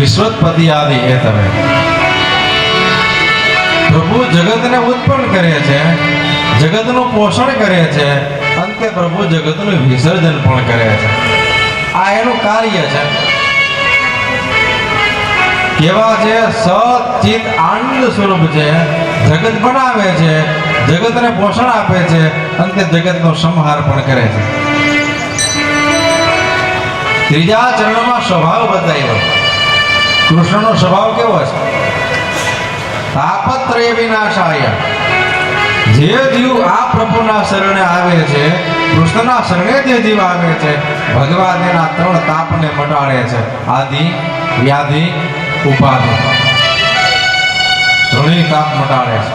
વિશ્વોત્પત્તિ આદિ એ તમે પ્રભુ જગતને ઉત્પન્ન કરે છે, જગતનું પોષણ કરે છે, અંતે પ્રભુ જગતનું વિસર્જન પણ કરે છે. આ એનું કાર્ય છે. કેવા છે? સચિત આનંદ સ્વરૂપ છે, જગત બનાવે છે, જગતને પોષણ આપે છે, અંતે જગતનો સંહાર પણ કરે છે. ત્રીજા ચરણમાં સ્વભાવ બતાવ્યો. કૃષ્ણનો સ્વભાવ કેવો છે? તાપત્રય વિનાશાય. જે જીવ આ પ્રભુના શરણે આવે છે, કૃષ્ણના શરણે જે જીવ આવે છે, ભગવાન એના 3 તાપને મટાડે છે. આદિ, વ્યાધિ, ઉપાધિ. 3 તાપ મટાડે છે.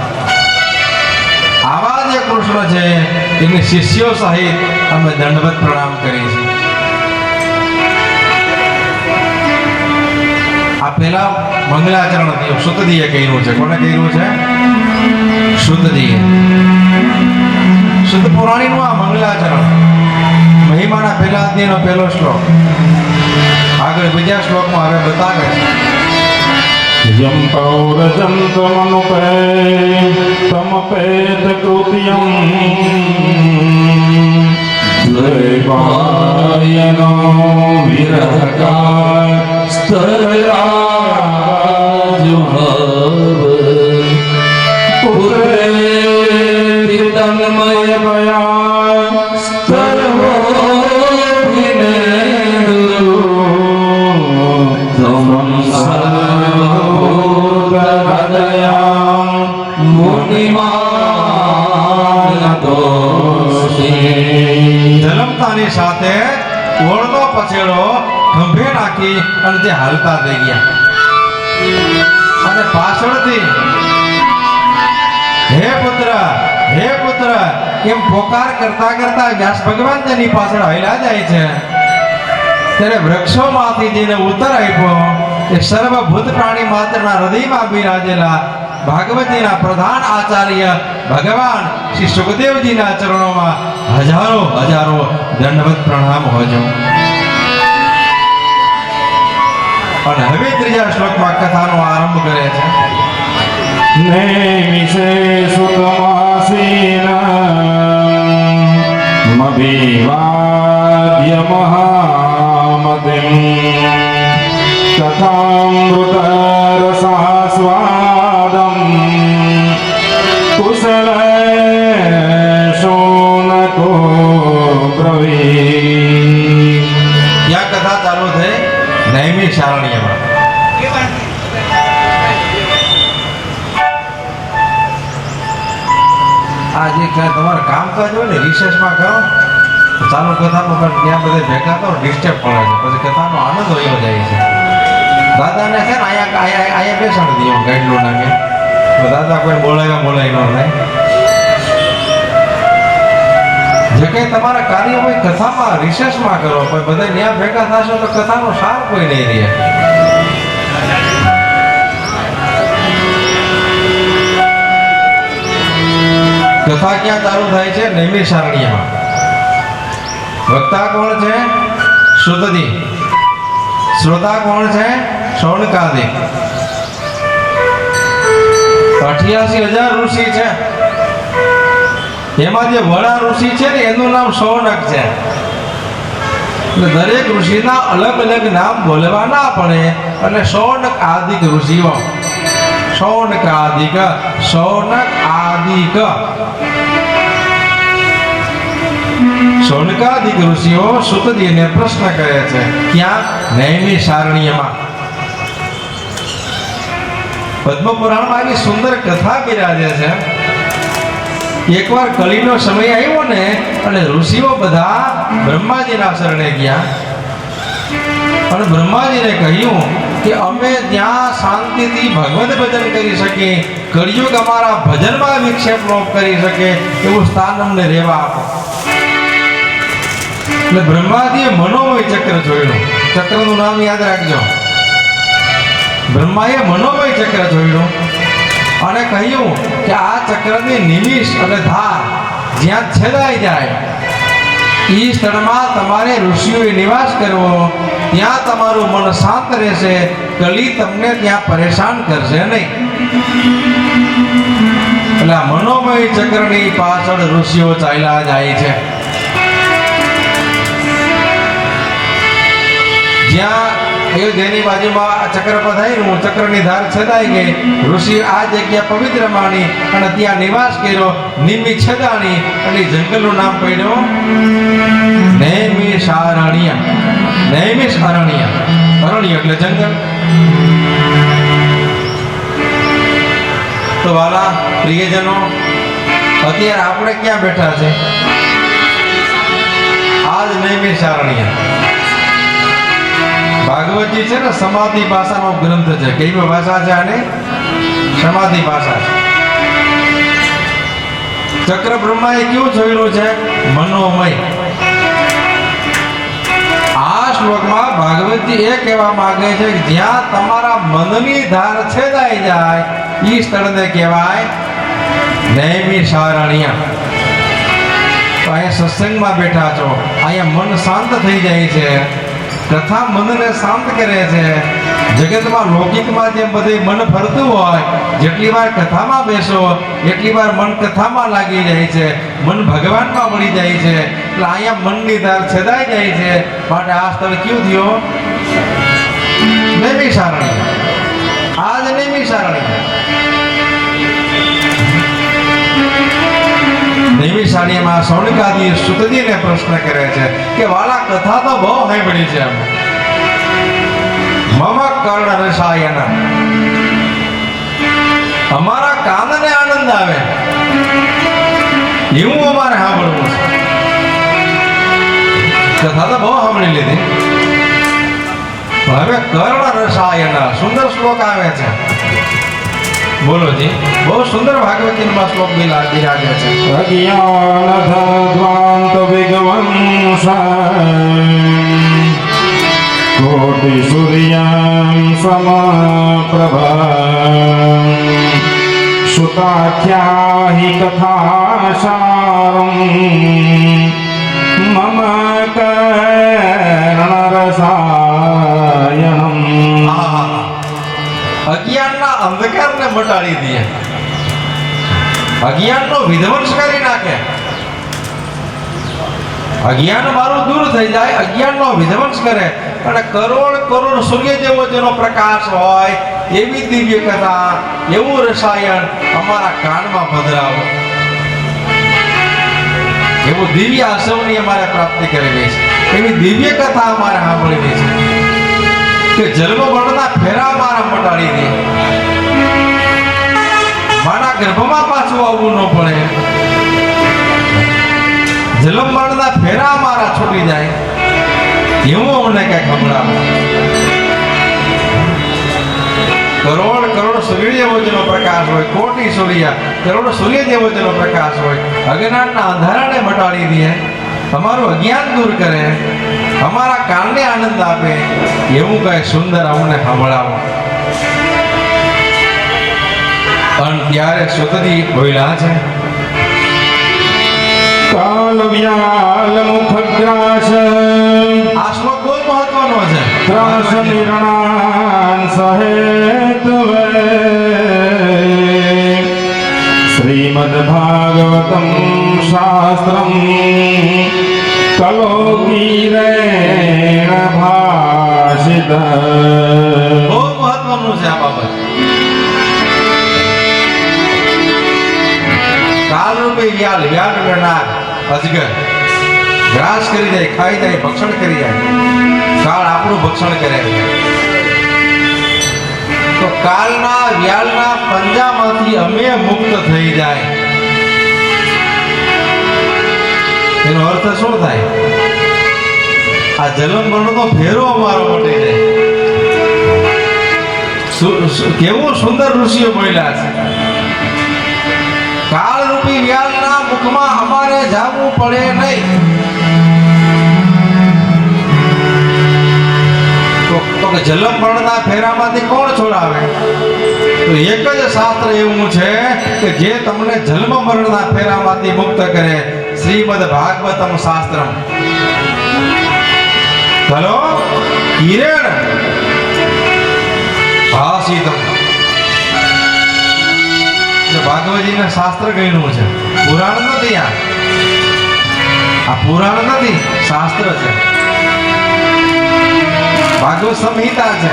આવા જે કૃષ્ણ છે એની શિષ્યો સહિત અમે દંડવત પ્રણામ કરીએ છીએ. આ પેલા મંગલાચરણ શુદ્ધજીએ કર્યું છે. કોને કર્યું છે? શુદ્ધજીએ. શુદ્ધ પુરાણીનું આ મંગલાચરણ મહિમાના પહેલા અધ્યાયનો પહેલો શ્લોક આગળ બીજા શ્લોકમાં હવે બતાવે છે. यम पौरजं तमनुपे तमपेत कृत्यं द्वैपायनो विरहकाय स्तराजुहव पुरे तन्मय भयाय स्तरवो विनेदु तमं જન્મતાની સાથે ઓળનો પછેડો ખંભે નાખી અને તે હાલતા થઈ ગયા અને પાછળથી હે પુત્ર એમ પોકાર કરતા કરતા વ્યાસ ભગવાન તેની પાછળ હાલ્યા જાય છે. ત્યારે વૃક્ષોમાંથી જેને ઉત્તર આપ્યો એ સર્વભૂત પ્રાણી માત્રના હૃદયમાં બિરાજેલા ભાગવતીના પ્રધાન આચાર્ય ભગવાન શ્રી સુખદેવજીના ચરણોમાં હજારો દંડવત પ્રણામ હોજો. અને હવે ત્રીજા શ્લોકમાં કથાનો આરંભ કરે છે. નૈમિષે સુતમાસીન મભિવાદ્ય મહામતિમ કથામૃત રસાસ્વાદમ કુશલેશોनको બ્રવીત. ત્યાં કથા ચાલુ થઈ નૈમિષારણ્યમાં. આ જે તમારે કામકાજ હોય ને રિસર્ચમાં કરો ચાલુ કથાનું પણ ત્યાં બધે ભેગા તો ડિસ્ટર્બ પડે છે, પછી કથાનો આનંદ વયો જાય છે. દાદાને છે ને અહીંયા બેસાડી દઈએ ગાઈડલું નાખે તો દાદા કોઈ બોલાય ન થાય. જે કંઈ તમારા કાર્ય હોય કથામાં રિસર્ચમાં કરો, પણ બધા ત્યાં ભેગા થશો તો કથાનો સાર કોઈ નહીં રહે. કથા ક્યાં ચાલુ થાય છે? નૈમિષારણ્યમાં. વક્તા કોણ છે? શુદ્ધજી. શ્રોતા કોણ છે? શૌનકાદિક. 88,000 ઋષિ છે. એમાં જે વડા ઋષિ છે ને એનું નામ શૌનક છે. એટલે દરેક ઋષિના અલગ અલગ નામ બોલવા ના પડે એટલે શૌનક આદિક ઋષિઓ. શૌનક આદિક. શૌનકાદિક ઋષિઓ સુતજીને પ્રશ્ન કરે છે. ક્યાં? નૈમિષારણ્યમાં. પદ્મપુરાણમાં આવી સુંદર કથા બિરાજે છે. એકવાર કલીનો સમય આવ્યો ને અને ઋષિઓ બધા બ્રહ્માજીના શરણે ગયા અને બ્રહ્માજીને કહ્યું કે અમે ત્યાં શાંતિથી ભગવદ ભજન કરી શકીએ, કળિયુગ અમારા ભજનમાં વિક્ષેપ ન કરી શકે એવું સ્થાન અમને રહેવા આપો. એટલે બ્રહ્માજીએ મનોમય ચક્ર જોયું. ચક્રનું નામ યાદ રાખજો. બ્રહ્માએ મનોમય ચક્ર જોયું અને કહ્યું કે આ ચક્રની નિમિષ અને ધાર જ્યાં છેદાઈ જાય એ સ્થળમાં તમારે ઋષિઓએ નિવાસ કરવો ત્યાં તમારું મન શાંત રહેશે, કલી તમને ત્યાં પરેશાન કરશે નહીં. એટલે આ મનોમય ચક્રની પાછળ ઋષિઓ ચાલ્યા જાય છે. જ્યાં અયોધ્યાની બાજુમાં આ ચક્ર પધાર્યું, ચક્રની ધાર છેદાઈ ગઈ, ઋષિ આ જગ્યા પવિત્ર માની અને ત્યાં નિવાસ કર્યો, નિમિ છેદાણી, અને જંગલનું નામ પડ્યું નૈમિષારણ્ય. નૈમિષારણ્ય, અરણ્ય એટલે જંગલ. તો વાલા પ્રિયજનો, અત્યારે આપણે ક્યાં બેઠા છે? આજ નૈમિષારણ્ય. ભાગવતજી છે ને સમાધિ ભાષાનો ગ્રંથ છે. કઈ ભાષા છે આને? સમાધિ ભાષા છે. ચક્ર બ્રહ્માએ કેવું જોયેલું છે? મનોમય. આ શ્લોકમાં ભાગવતજી એ કહેવા માંગે છે કે જ્યાં તમારા મનની ધાર છેદાઈ જાય એ સ્થળને કહેવાય નૈમિષારણ્ય. તો અહીંયા સત્સંગમાં બેઠા છો, અહીંયા મન શાંત થઈ જાય છે. કથા મનને શાંત કરે છે. જગતમાં લૌકિકમાં જેમ બધે મન ફરતું હોય, જેટલી વાર કથામાં બેસો એટલી વાર મન કથામાં લાગી જાય છે, મન ભગવાનમાં વળી જાય છે. એટલે અહીંયા મનની ધાર છેદાઈ જાય છે. માટે આ સ્થળ કયું થયો? નૈમિષારણ્ય. આજ નૈમિષારણ્ય. નૈમિષારણ્યમાં સૌનકાદિએ સુતજીને પ્રશ્ન કરે છે કે વાલા કથા તો બહુ સાંભળી છે અમે. મમ કર્ણ રસાયન, અમારા કાનને આનંદ આવે એવું અમારે સાંભળવું છે. કથા તો બહુ સાંભળી લીધી, હવે કર્ણ રસાયન સુંદર શ્લોક આવે છે. બોલો જી, બહુ સુંદર ભાગવતીમાં શ્લોક બિરાજે છે. અજ્ઞાનધ્વાંત વિગવંસા કોટિ સૂર્યં સમપ્રભા સુતાખ્યાહિ કથાસારં મમ કર્ણરસાયણમ. અજ્ઞાનના અંધકારને મટાડી દે, અજ્ઞાનનો વિધ્વંસ કરી નાખે. અજ્ઞાન મારું દૂર થઈ જાય, અજ્ઞાનનો વિધ્વંસ કરે. અને કરોડ કરોડ સૂર્ય જેવો જેનો પ્રકાશ હોય એવી દિવ્ય કથા, એવું રસાયણ અમારા કાનમાં પધરાવો. એવું દિવ્ય આસવની અમારે પ્રાપ્તિ કરેલી છે, એવી દિવ્ય કથા અમારે સાંભળેલી છે કે જન્મ મરણના ફેરા મારા મટાડી દે. મારા ગર્ભમાં પાછું આવવું ન પડે, જન્મ મરણના ફેરા મારા છૂટી જાય એવું અમને કઈ ખબરાવો. કરોડ કરોડ સૂર્ય જેવો જેનો પ્રકાશ હોય, કોટી સૂર્ય કરોડ સૂર્ય જેવો જેનો પ્રકાશ હોય, અજ્ઞાનના અંધારાને મટાડી દે, તમારું અજ્ઞાન દૂર કરે, અમારા કાનને આનંદ આપે એવું કઈ સુંદર અમને સંભળાવો. પણ ત્યારે સુતજી બોલ્યા છે કાલ વ્યાલ મુખગ્રાસ. આ શ્લોક બહુ મહત્વનો છે. ત્રાસ નિર્ણાન સહેતવે શ્રીમદ ભાગવતમ શાસ્ત્રમ કલોકીરેણ ભાષિત. બહુ મહત્વનું છે આ બાબત. કાલ રૂપે વ્યાલ, વ્યાલ એટલે નાગ, અજગર ગ્રાસ કરી જાય, ખાઈ જાય, ભક્ષણ કરી જાય. કાળ આપણું ભક્ષણ કરે છે. તો કાલના વ્યાલના પંજામાંથી અમે મુક્ત થઈ જાય, એનો અર્થ શું થાય? આ જન્મ મરણનો ફેરો અમારો મટી જાય. કેવું સુંદર ઋષિઓ બોલ્યા છે. કાળ રૂપી વ્યાલના મુખમાં અમારે જાવું પડે નહીં. તો કે જન્મ મરણના ફેરામાંથી કોણ છોડાવે? તો એક જ શાસ્ત્ર એવું છે કે જે તમને જન્મ મરણના ફેરામાંથી મુક્ત કરે, શ્રીમદ ભાગવતમ શાસ્ત્રમ. ચલો કિરણ ભાસિતમ. ભાગવતજીના શાસ્ત્ર કહ્યું છે, પુરાણ નથી. આ પુરાણ નથી, શાસ્ત્ર છે. ભાગવત સંહિતા છે.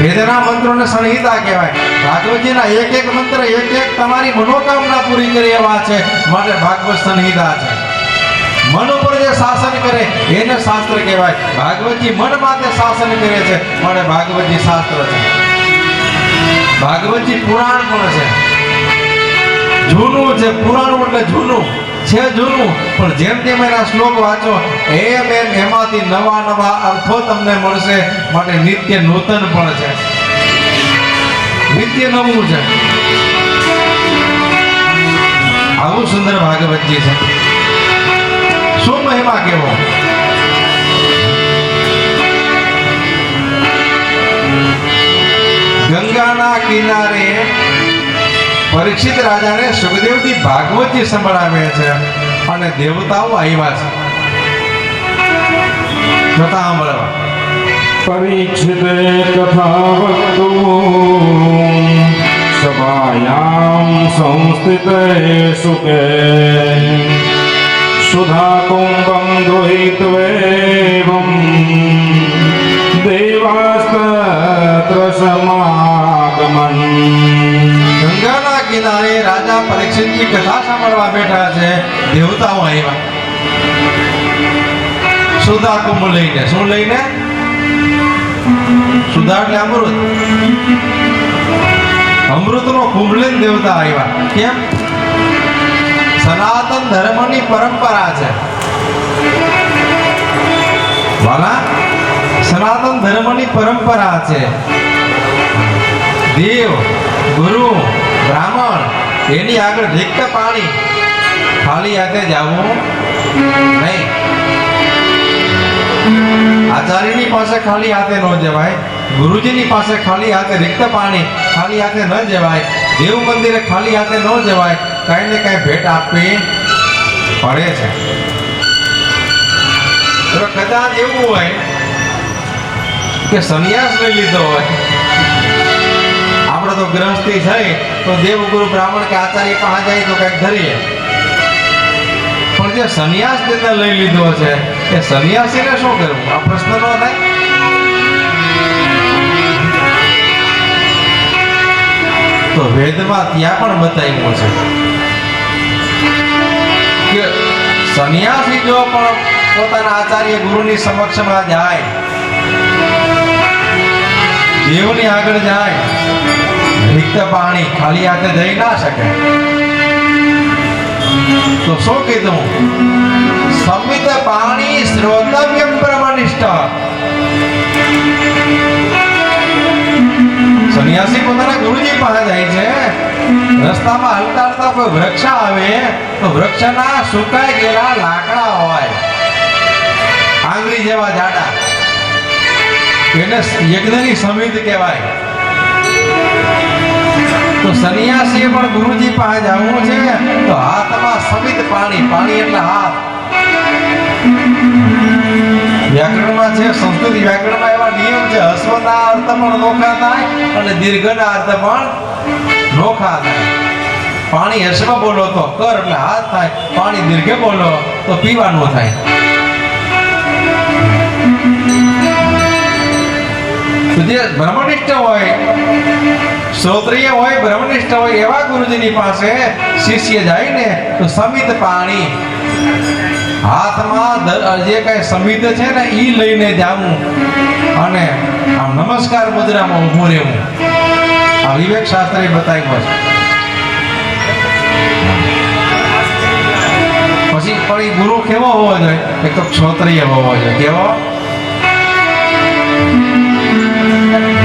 વેદના મંત્રોને સંહિતા કહેવાય. ભાગવતજીના એક એક મંત્ર એક એક તમારી મનોકામના પૂરી કરે એવા છે, માટે ભાગવત સંહિતા છે. મન ઉપર જે શાસન કરે એને શાસ્ત્ર કહેવાય. ભાગવતજી મન માટે શાસન કરે છે, માટે ભાગવતજી શાસ્ત્ર છે. ભાગવતજી પુરાણ પણ છે, જૂનું છે. પુરાણ એટલે જૂનું છે, જૂનું પણ જેમ જેમ એના શ્લોક વાંચો એમ એમ એમાંથી નવા નવા અર્થો તમને મળશે, માટે નિત્ય નૂતન પણ છે, નિત્ય નવું છે. આવું સુંદર ભાગવતજી છે. શું મહિમા કેવો! ગંગાના કિનારે પરીક્ષિત રાજાને સુખદેવજી ભાગવતજી સંભળાવે છે અને દેવતાઓ આવ્યા છે છતાં સાંભળવા. परीक्षिते कथा वक्तु सभायां संस्थिते सुखे सुधा कुंभं गृहीत्वेवं देवास्तत्र समागमन्. ગંગાના કિનારે રાજા પરીક્ષિતજી કથા સાંભળવા બેઠા છે, દેવતાઓ આવ્યા સુધા કુંભ લઈને. શું લઈને? સુધા એટલે અમૃત. અમૃતનો કુંભ લઈને દેવતા આવ્યા. કેમ? સનાતન ધર્મની પરંપરા છે વાલા, સનાતન ધર્મની પરંપરા છે. દેવ, ગુરુ, બ્રાહ્મણ એની આગળ રિક્ત પાણી ખાલી હાથે જવું નહીં. આચાર્યની પાસે ખાલી હાથે ન જવાય, ગુરુજીની પાસે ખાલી હાથે રિક્ત પાણી ખાલી હાથે ન જવાય, દેવ મંદિરે ખાલી હાથે ન જવાય. કાંઈ ને કાંઈ ભેટ આપવી પડે છે. તો કદાચ એવું હોય કે સંન્યાસ લઈ લીધો હોય, આપણે તો ગ્રહસ્થી થઈ તો દેવગુરુ બ્રાહ્મણ કે આચાર્ય પાસે જાય તો કંઈક ધરીએ, પણ જે સંન્યાસ તેને લઈ લીધો છે એ સંન્યાસીને શું કરવું? આ પ્રશ્ન ન થાય? તો વેદમાં ત્યાં પણ બતાવ્યું છે કે સંન્યાસી જો પણ પોતાના આચાર્ય ગુરુની સમક્ષમાં જાય, દેવની આગળ જાય, રિક્ત પાણી ખાલી હાથે જઈ ના શકે. તો શું કીધું? સંમિત પાણી શ્રોતવ્યમ બ્રહ્મનિષ્ઠ. સંન્યાસી પોતાના ગુરુજી પાસે જાય છે, રસ્તામાં હલતા હલતા કોઈ વૃક્ષ આવે તો વૃક્ષના સુકાઈ ગયેલા લાકડા હોય આંગળી જેવા જાડા, એને યજ્ઞની સમિત કહેવાય. તો સંન્યાસીએ પણ ગુરુજી પાસે જવું છે તો હાથમાં સમિત પાણી, પાણી એટલે હાથ. વ્યાકરણમાં છે, સંસ્કૃત વ્યાકરણમાં એવા નિયમ છે, હસ્વના અર્થ પણ નોખા થાય અને દીર્ઘના અર્થ પણ નોખા થાય. પાણી હસ્વ બોલો તો કર એટલે હાથ થાય, પાણી દીર્ઘ બોલો તો પીવાનું થાય. તો જે બ્રહ્મનિષ્ઠ હોય, શ્રોત્રિય હોય, બ્રહ્મનિષ્ઠ હોય એવા ગુરુજીની પાસે શિષ્ય જાય ને તો સમિત પાણી હાથમાં જે કઈ સમિત છે ને ઈ લઈને જાવું અને આમ નમસ્કાર મુદ્રામાં ઊભું રહેવું. આ વિવેક શાસ્ત્રે બતાવ્યું છે. પછી પણ એ ગુરુ કેવો હોવો જોઈએ? એક તો ક્ષોત્રિય હોવો જોઈએ. કેવો?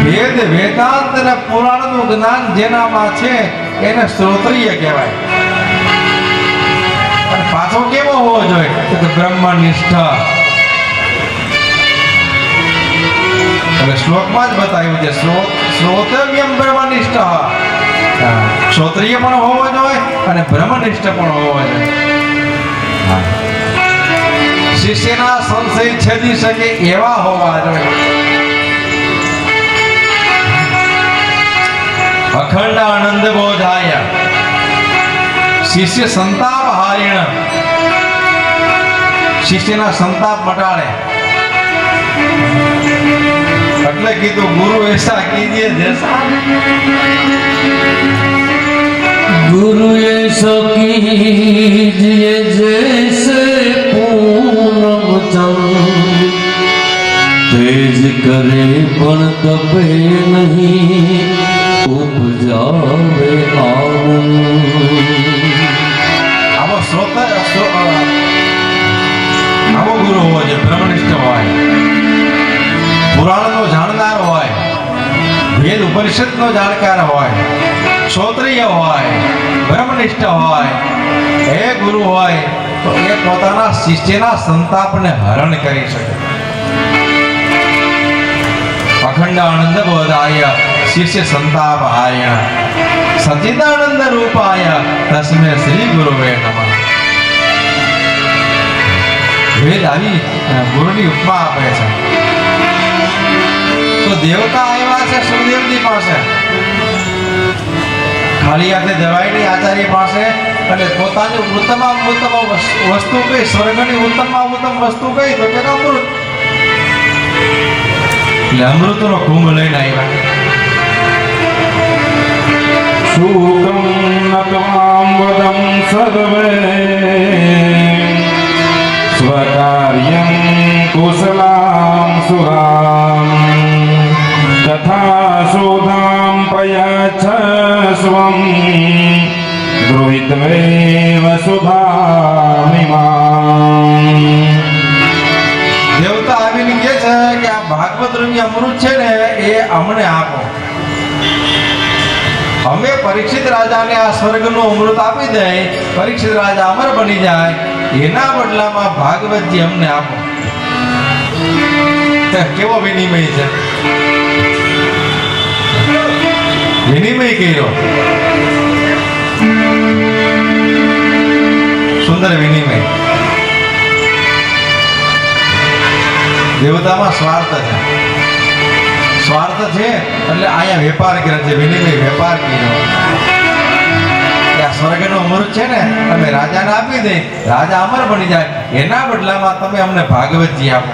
વેદ, વેદાંત અને પુરાણનું જ્ઞાન જેનામાં છે એને શ્રોત્રિય કહેવાય. અને પાછો કેવો હોવો જોઈએ? તો બ્રહ્મનિષ્ઠ. એટલે શ્લોકમાં જ બતાવ્યું છે, શ્રોતવ્યમ બ્રહ્મનિષ્ઠ. ક્ષોત્રિય પણ હોવો જોઈએ અને બ્રહ્મનિષ્ઠ પણ હોવો જોઈએ. શિષ્યના સંશય છેદી શકે એવા હોવા જોઈએ. અખંડ આનંદ બોધાય શિષ્ય સંતાપ હારિણ, શિષ્યના સંતાપ મટાડે. એટલે કીધું ગુરુ એસા કીજીએ જૈસા, गुरु ऐसा कीजिए जैसे पूनम चंद, तेज करे पण कपे नहीं उपजावे आनंद. આવો આવો ગુરુ હોવો જોઈએ, બ્રહ્મનિષ્ઠ હોય, પુરાણનો જાણનાર હોય, વેદ ઉપનિષદનો જાણકાર હોય, ક્ષોત્રિય હોય, બ્રહ્મનિષ્ઠ હોય. એ ગુરુ હોય તો એ પોતાના શિષ્યના સંતાપને હરણ કરી શકે. અખંડ આનંદ બોધાય શિષ્ય સંતાપ હારિણ, સચિદાનંદ રૂપાય તસ્મે શ્રી ગુરુવે નમઃ. વેદ આવી ગુરુની ઉપમા આપે છે. તો દેવતા આવ્યા છે સુખદેવજી પાસે, ખાલી હાથે જવાય નહીં આચાર્ય પાસે, અને પોતાની ઉત્તમમાં ઉત્તમ વસ્તુ કઈ, સ્વર્ગની ઉત્તમમાં ઉત્તમ વસ્તુ કઈ, તો કે અમૃત. એટલે અમૃતનો કુંભ લઈને આવ્યા. શુકમ નત્વામ વદમ સર્વે સ્વકાર્યં કુશલાં સુરામ તથા શોધામ પયચ્છસ્વં ગૃહીત્વેવ સુધામિમાં. દેવતા આવીને કહે છે કે આ ભાગવત રૂપી અમૃત છે ને એ અમને આપો. અમે પરીક્ષિત રાજાને આ સ્વર્ગનું અમૃત આપી દે, પરીક્ષિત રાજા અમર બની જાય, એના બદલામાં ભાગવતજી અમને આપો. કેવો વિનિમય છે, વિનિમય કર્યો, સુંદર વિનિમય. દેવતામાં સ્વાર્થ છે, સ્વાર્થ છે એટલે અહીંયા વેપાર કરે છે, વિનિમય વેપાર કર્યો. આ સ્વર્ગનું અમૃત છે ને તમે રાજાને આપી દે, રાજા અમર બની જાય, એના બદલામાં તમે અમને ભાગવતજી આપો.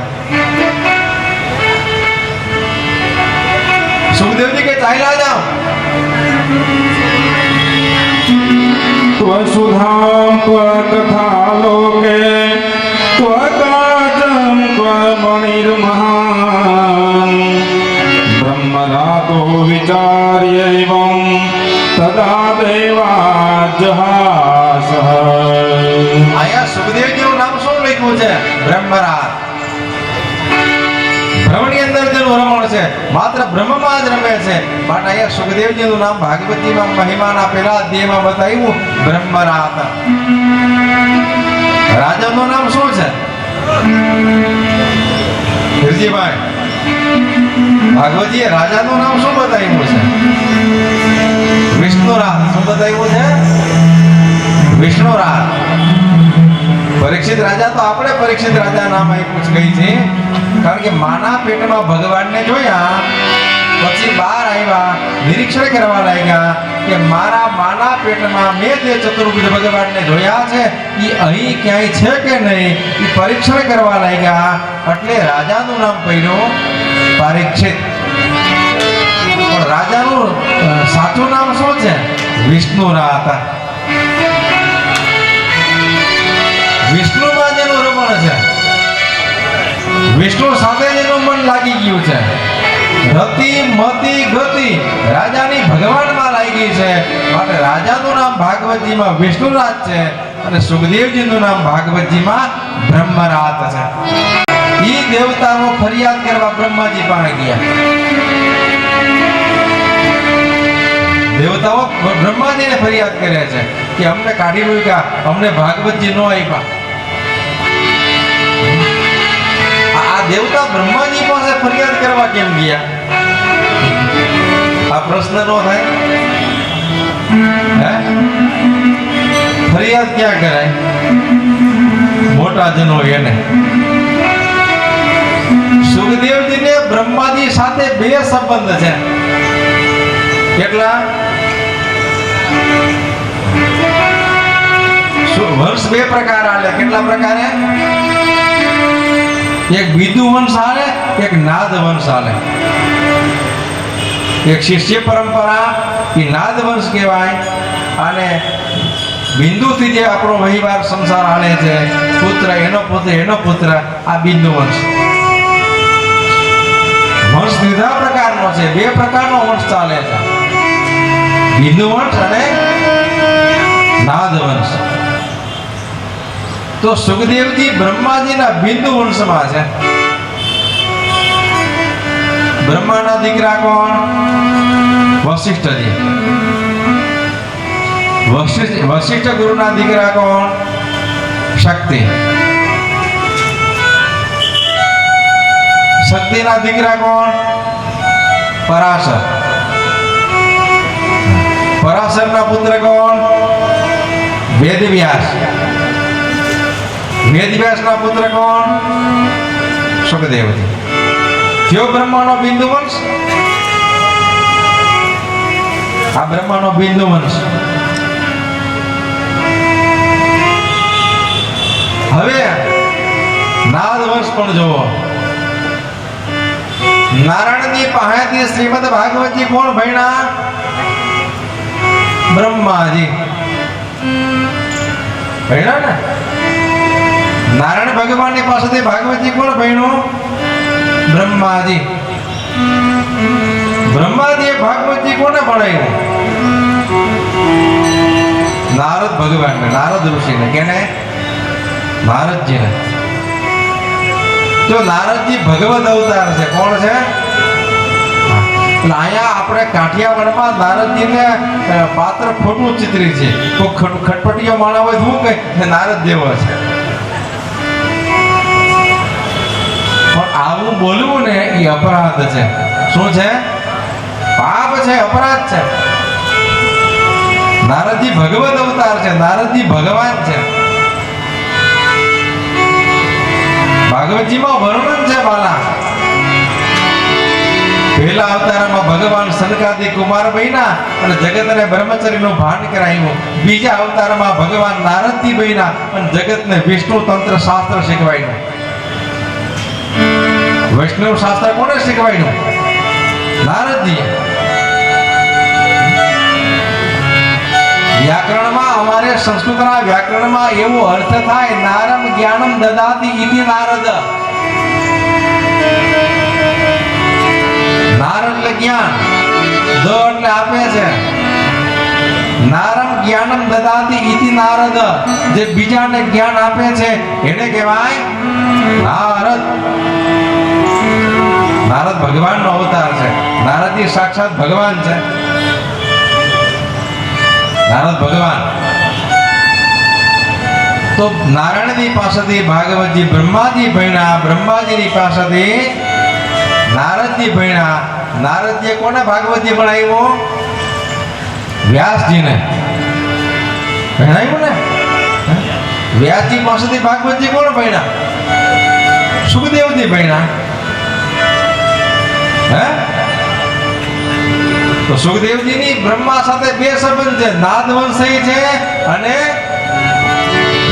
સુખદેવજી કે ચાલ્યા જાઓ. ત્વસુધામ ત્વકથા લોકે ત્વકાચમ ત્વમણિર્મહાન બ્રહ્મરાતો વિચાર્યૈવં તદા દેવાજહાસઃ. અહીંયા સુખદેવજીનું નામ શું લખ્યું છે? બ્રહ્મરાત. બ્રહ્મની અંદર જેનું રમણ છે, માત્ર બ્રહ્મમાં જ રમે છે. માટે અહીંયા સુખદેવજીનું નામ ભાગવતીમાં મહિમાના પહેલા અધ્યાયમાં બતાવ્યું બ્રહ્મરાત. રાજાનું નામ શું છે? ધીરજીભાઈ, ભાગવતીએ રાજાનું નામ શું બતાવ્યું છે? વિષ્ણુરાત. શું બતાવ્યું છે? વિષ્ણુરાત. પરીક્ષિત રાજા તો આપણે પરીક્ષિત રાજા નામ આપ્યું છે, કઈ છે? કારણ કે માના પેટમાં ભગવાનને જોયા, પછી બહાર આવ્યા, નિરીક્ષણ કરવા લાગ્યા કે મારા માના પેટમાં મેં જે ચતુર્ભુજ ભગવાનને જોયા છે એ અહીં ક્યાંય છે કે નહીં, એ પરીક્ષણ કરવા લાગ્યા. એટલે રાજાનું નામ પડ્યું પરીક્ષિત. પણ રાજાનું સાચું નામ શું છે? વિષ્ણુરાત. વિષ્ણુમાં જેનું રમણ છે, વિષ્ણુ સાથે જેનું મન લાગી ગયું છે, રતિ મતિ ગતિ રાજાની ભગવાનમાં લાગી છે. માટે રાજાનું નામ ભાગવતજીમાં વિષ્ણુરાત છે અને સુખદેવજીનું નામ ભાગવતજીમાં બ્રહ્મરાત છે. ઈ દેવતાઓ ફરિયાદ કરવા બ્રહ્માજી પાસે ગયા. દેવતાઓ બ્રહ્માજીને ફરિયાદ કરે છે કે અમને કાઢી મૂક્યા, અમને ભાગવતજી નો આપ્યા. આ દેવતા બ્રહ્માજી પાસે ફરિયાદ કરવા કેમ ગયા? આ પ્રશ્ન નો થાય? ફરિયાદ ક્યાં કરાય? મોટા જનો એને બ્રહ્માજી સાથે બે સંબંધ છે. કેટલા? વંશ બે પ્રકાર આલે. કેટલા પ્રકારે? એક વિદુ વંશ આલે, એક નાદ વંશ આલે. એક શિષ્ય પરંપરા એ નાદ વંશ કહેવાય, અને બિંદુથી જે આપણો વહીવાર સંસાર હાલે છે, પુત્ર એનો પુત્ર આ બિંદુ વંશ. વંશ બીજા પ્રકારનો છે, બે પ્રકારનો વંશ ચાલે છે, બિંદુ વંશ અને નાદ વંશ. તો સુખદેવજી બ્રહ્માજીના બિંદુ વંશમાં છે. બ્રહ્માના દીકરા કોણ? વશિષ્ઠજી. વશિષ્ઠ ગુરુના દીકરા કોણ? શક્તિ. શક્તિના દીકરા કોણ? પરાશર. પરાશરના પુત્ર કોણ? વેદવ્યાસ. વેદવ્યાસના પુત્ર કોણ? સુખદેવજી. થયો બ્રહ્માનો બિંદુ વંશ. આ બ્રહ્માનો બિંદુ વંશ. હવે નાદ વંશ પણ જોવો. નારાયણની પાસેથી શ્રીમદ ભાગવતજી કોણ ભણ્યા? બ્રહ્માજી ભણ્યા ને. નારાયણ ભગવાનની પાસેથી ભાગવતજી કોણ ભણ્યું? બ્રહ્માજી. બ્રહ્માજીએ ભાગવતજી કોને ભણાવ્યું? નારદ ભગવાનને, નારદ ઋષિને. કેને? નારદજીને. તો નારદજી ભગવત અવતાર છે. કોણ છે? અહીંયા આપણે કાઠિયાવાડમાં નારદજીને પાત્ર ખોટું ચિત્રી છે. કોઈ ખટપટીયો માણસ હોય શું કહે નારદ જેવો છે. પણ આવું બોલવું ને એ અપરાધ છે. શું છે? પાપ છે, અપરાધ છે. નારદજી ભગવત અવતાર છે, નારદજી ભગવાન છે. ભાગવતજીમાં વર્ણન છે બાલા. પહેલા અવતારમાં ભગવાન સનકાદિ કુમાર બન્યા અને જગતને બ્રહ્મચર્યનું ભાન કરાવ્યું. બીજા અવતારમાં ભગવાન નારદજી બન્યા અને જગતને વિષ્ણુ તંત્ર શાસ્ત્ર શીખવાયું. વૈષ્ણવ શાસ્ત્ર કોને શીખવાયું? નારદજીએ. વ્યાકરણમાં, અમારે સંસ્કૃતના વ્યાકરણમાં એવો અર્થ થાય, નારમ જ્ઞાનમ દદાતિ ઇતિ નારદ. નાર એટલે જ્ઞાન, દ એટલે આપે છે. નારમ જ્ઞાનમ દદાતિ ઇતિ નારદ. જે બીજાને જ્ઞાન આપે છે એને કહેવાય નારદ. નારદ ભગવાનનો અવતાર છે. નારદજી સાક્ષાત ભગવાન છે. નારદ ભગવાન. તો નારાયણની પાસેથી ભાગવતજી બ્રહ્માજી ભણ્યા, બ્રહ્માજીની પાસેથી નારદજી ભણ્યા. નારદજીએ કોને ભાગવતજી ભણાવ્યો? વ્યાસજીને ભણાવ્યું ને. વ્યાસજી પાસેથી ભાગવતજી કોણ ભણ્યા? સુખદેવજી ભણ્યા. હે? તો સુખદેવજીની બ્રહ્મા સાથે બે સંબંધ છે, નાદ વંશી છે અને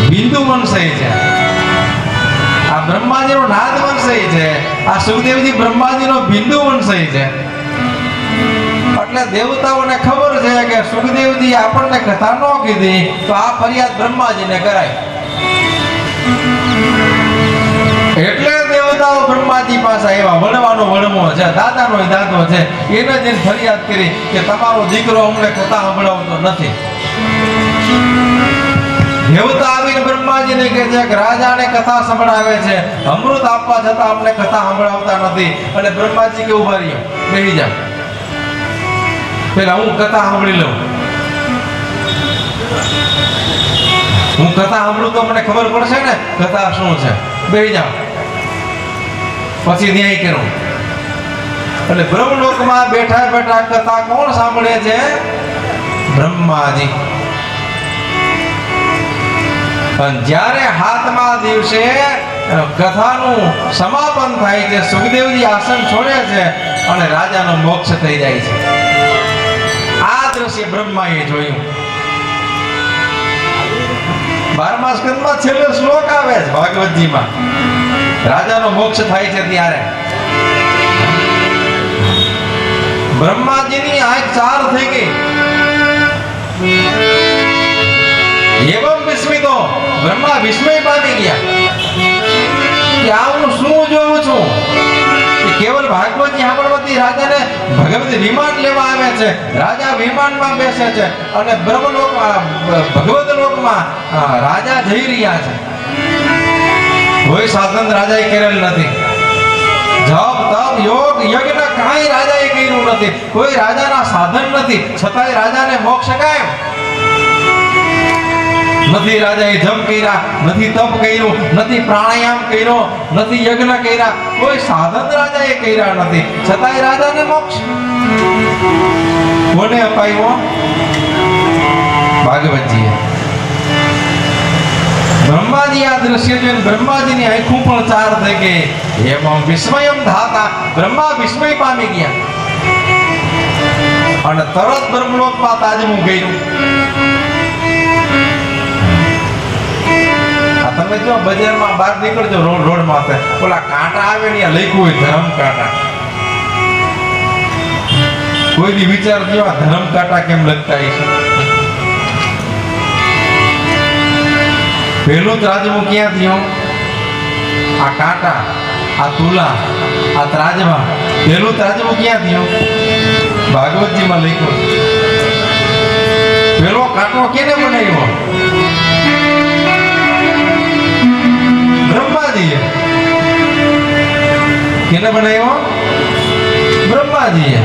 બિંદુ વંશી છે. આ બ્રહ્માજીનો નાદ વંશી છે, આ સુખદેવજી બ્રહ્માજીનો બિંદુ વંશી છે. એટલે દેવતાઓને ખબર છે કે સુખદેવજી આપણને કથા ન કીધી તો આ ફરિયાદ બ્રહ્માજીને કરાય. એટલે દેવતાઓ બ્રહ્માજી પાસે આવ્યા. વણવાનો વણવો છે, દાદાનો દાદો છે, એને જ ફરિયાદ કરી કે તમારો દીકરો અમને કથા સંભળાવતો નથી. દેવતા આવીને બ્રહ્માજીને કહે છે કે રાજાને કથા સંભળાવે છે, અમૃત આપવા છતાં અમને કથા સંભળાવતા નથી. એટલે બ્રહ્માજી કે ઉભા રહ્યો, બેસી જાઓ, પેલા હું કથા સાંભળી લઉં. હું કથા સાંભળું તો મને ખબર પડશે ને કથા શું છે. બેસી જાઓ, પછી ન્યાય કરું. એટલે બ્રહ્મલોકમાં બેઠા બેઠા કથા કોણ સાંભળે છે? બ્રહ્માજી. પણ જ્યારે 7મા દિવસે કથાનું સમાપન થાય છે, સુખદેવજી આસન છોડે છે અને રાજાનો મોક્ષ થઈ જાય છે. આ દ્રશ્ય બ્રહ્માએ જોયું. 12મા સ્કંદમાં છેલ્લો શ્લોક આવે છે ભાગવતજીમાં. રાજાનો મોક્ષ થાય છે ત્યારે બ્રહ્માજીની આંખ ચાર થઈ ગઈ. એવમ વિસ્મિતો, બ્રહ્મા વિસ્મય પામી ગયા કે આ હું શું જોઉં છું. કે કેવલ ભાગવતજી સાંભળવાથી રાજાને ભગવત વિમાન લેવા આવે છે. રાજા વિમાનમાં બેસે છે અને બ્રહ્મલોકમાં ભગવત લોકમાં રાજા જઈ રહ્યા છે. કોઈ સાધન રાજાએ કરેલ નથી. જપ તપ યોગ યજ્ઞ કાંઈ રાજાએ કર્યું નથી. કોઈ રાજાના સાધન નથી, છતાંય રાજાને મોક્ષ કાયમ. નથી રાજાએ જપ કર્યા, નથી તપ કર્યું, નથી પ્રાણાયામ કર્યો, નથી યજ્ઞ કર્યા, કોઈ સાધન રાજાએ કર્યા નથી, છતાંય રાજાને મોક્ષ કોને અપાયો? ભાગવતજીએ. બ્રહ્માજી આ દ્રશ્ય જોઈને બ્રહ્માજીની આંખો પણ ચાર થઈ ગઈ. એવમ વિસ્મયમ ધાતા, બ્રહ્મા વિસ્મય પામી ગયા અને તરત બ્રહ્મલોકમાં તાજમું ગયું. તમે જો બજારમાં બહાર નીકળજો રોડ માથે, ઓલા કાંટા આવે ને લખ્યું હોય ધર્મ કાંટા. કોઈ બી વિચાર જો આ ધર્મ કાંટા કેમ લખતા હશે? પેલું ત્રાજવું ક્યાં થયું? આ કાંટા, આ તુલા, આ ત્રાજવા. પેલું ત્રાજવું ક્યાં થયું? ભાગવતજીમાં લખ્યું. પેલો કાંટો કેને બનાવ્યો? બ્રહ્માજીએ. કેને બનાવ્યો? બ્રહ્માજીએ.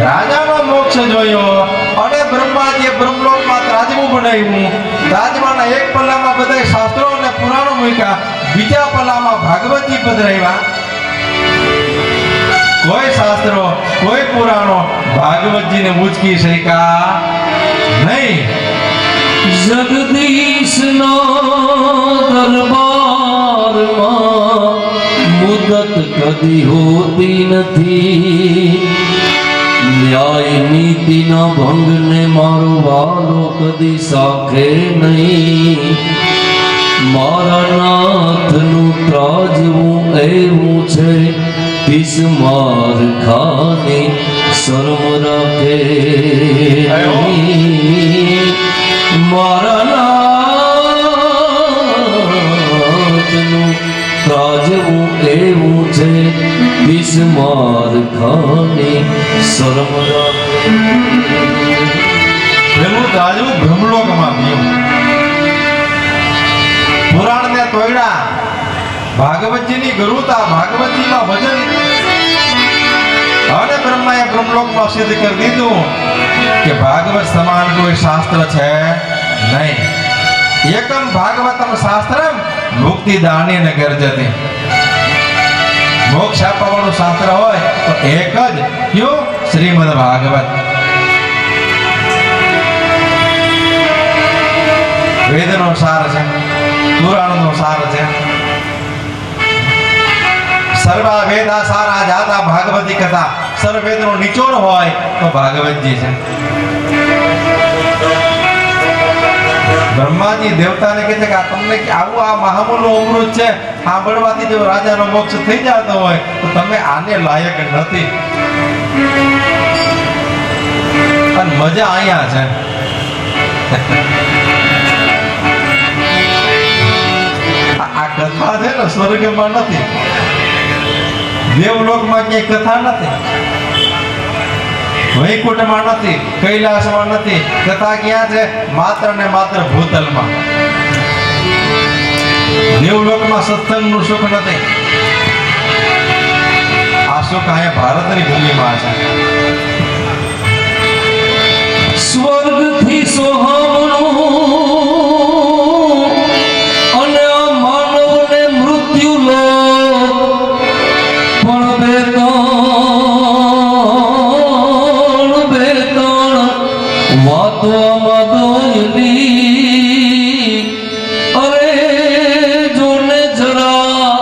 રાજાનો મોક્ષ જોયો અને બ્રહ્માજીએ બ્રહ્મલોકમાં ત્રાજવું બનાવ્યું. ત્રાજવાના એક પલ્લામાં બધા શાસ્ત્રો અને પુરાણો મૂક્યા, બીજા પલ્લામાં ભાગવતજી પધરાવ્યા. કોઈ શાસ્ત્રો કોઈ પુરાણો ભાગવતજીને ઉચકી શક્યા નહીં. જગદીશનો દરબારમાં મુદત કદી હોતી નથી. ન્યાય નીતિના ભંગને મારો વાલો કદી સાખે નહીં. મારા નાથનું ત્રાજવું એવું છે, બિસ્માર ખાને શરમ રાખે નહીં. મારા નાથનું ત્રાજવું એવું છે, બિસ્માર ખાને શરમ રાખે. પેલું ત્રાજવું બ્રહ્મલોકમાં ગયું. પુરાણને તોડ્યા, ભાગવતજીની ગુરુતા, ભાગવતજીમાં ભજન અને બ્રહ્માએ બ્રહ્મલોકમાં સિદ્ધ કરી દીધું કે ભાગવત સમાન કોઈ શાસ્ત્ર છે નહીં. એકમ ભાગવતમ શાસ્ત્રમ મુક્તિ દાની ન ગર્જતી. મોક્ષ આપવાનું શાસ્ત્ર હોય તો એક જ કયું? શ્રીમદ ભાગવત. વેદનો સાર છે, પુરાણનો સાર છે. સર્વા વેદા સારા જાતા ભાગવતી કથા. સર્વ વેદનો નિચોડ હોય તો ભાગવતજી છે. બ્રહ્માજી દેવતાને કહે છે કે આ તમને આવું આ મહામૂલનું અમૃત છે, સાંભળવાથી જો રાજાનો મોક્ષ થઈ જતો હોય તો તમે આને લાયક નથી. અને મજા અહીંયા છે. આ કથા છે ને સ્વર્ગમાં નથી, દેવલોકમાં ક્યાંય કથા નથી, વૈકુંઠમાં નથી, કૈલાસમાં નથી. કથા ક્યાં છે? માત્ર ને માત્ર ભૂતલમાં. દેવલોકમાં સત્સંગનું સુખ નથી. આ સુખ અહીંયા ભારતની ભૂમિમાં છે. સ્વર્ગથી સોહામણું અને આ માનવને મૃત્યુ લો પણ બેતાણ વાતો આમાં દોયલી. અરે જોને જરા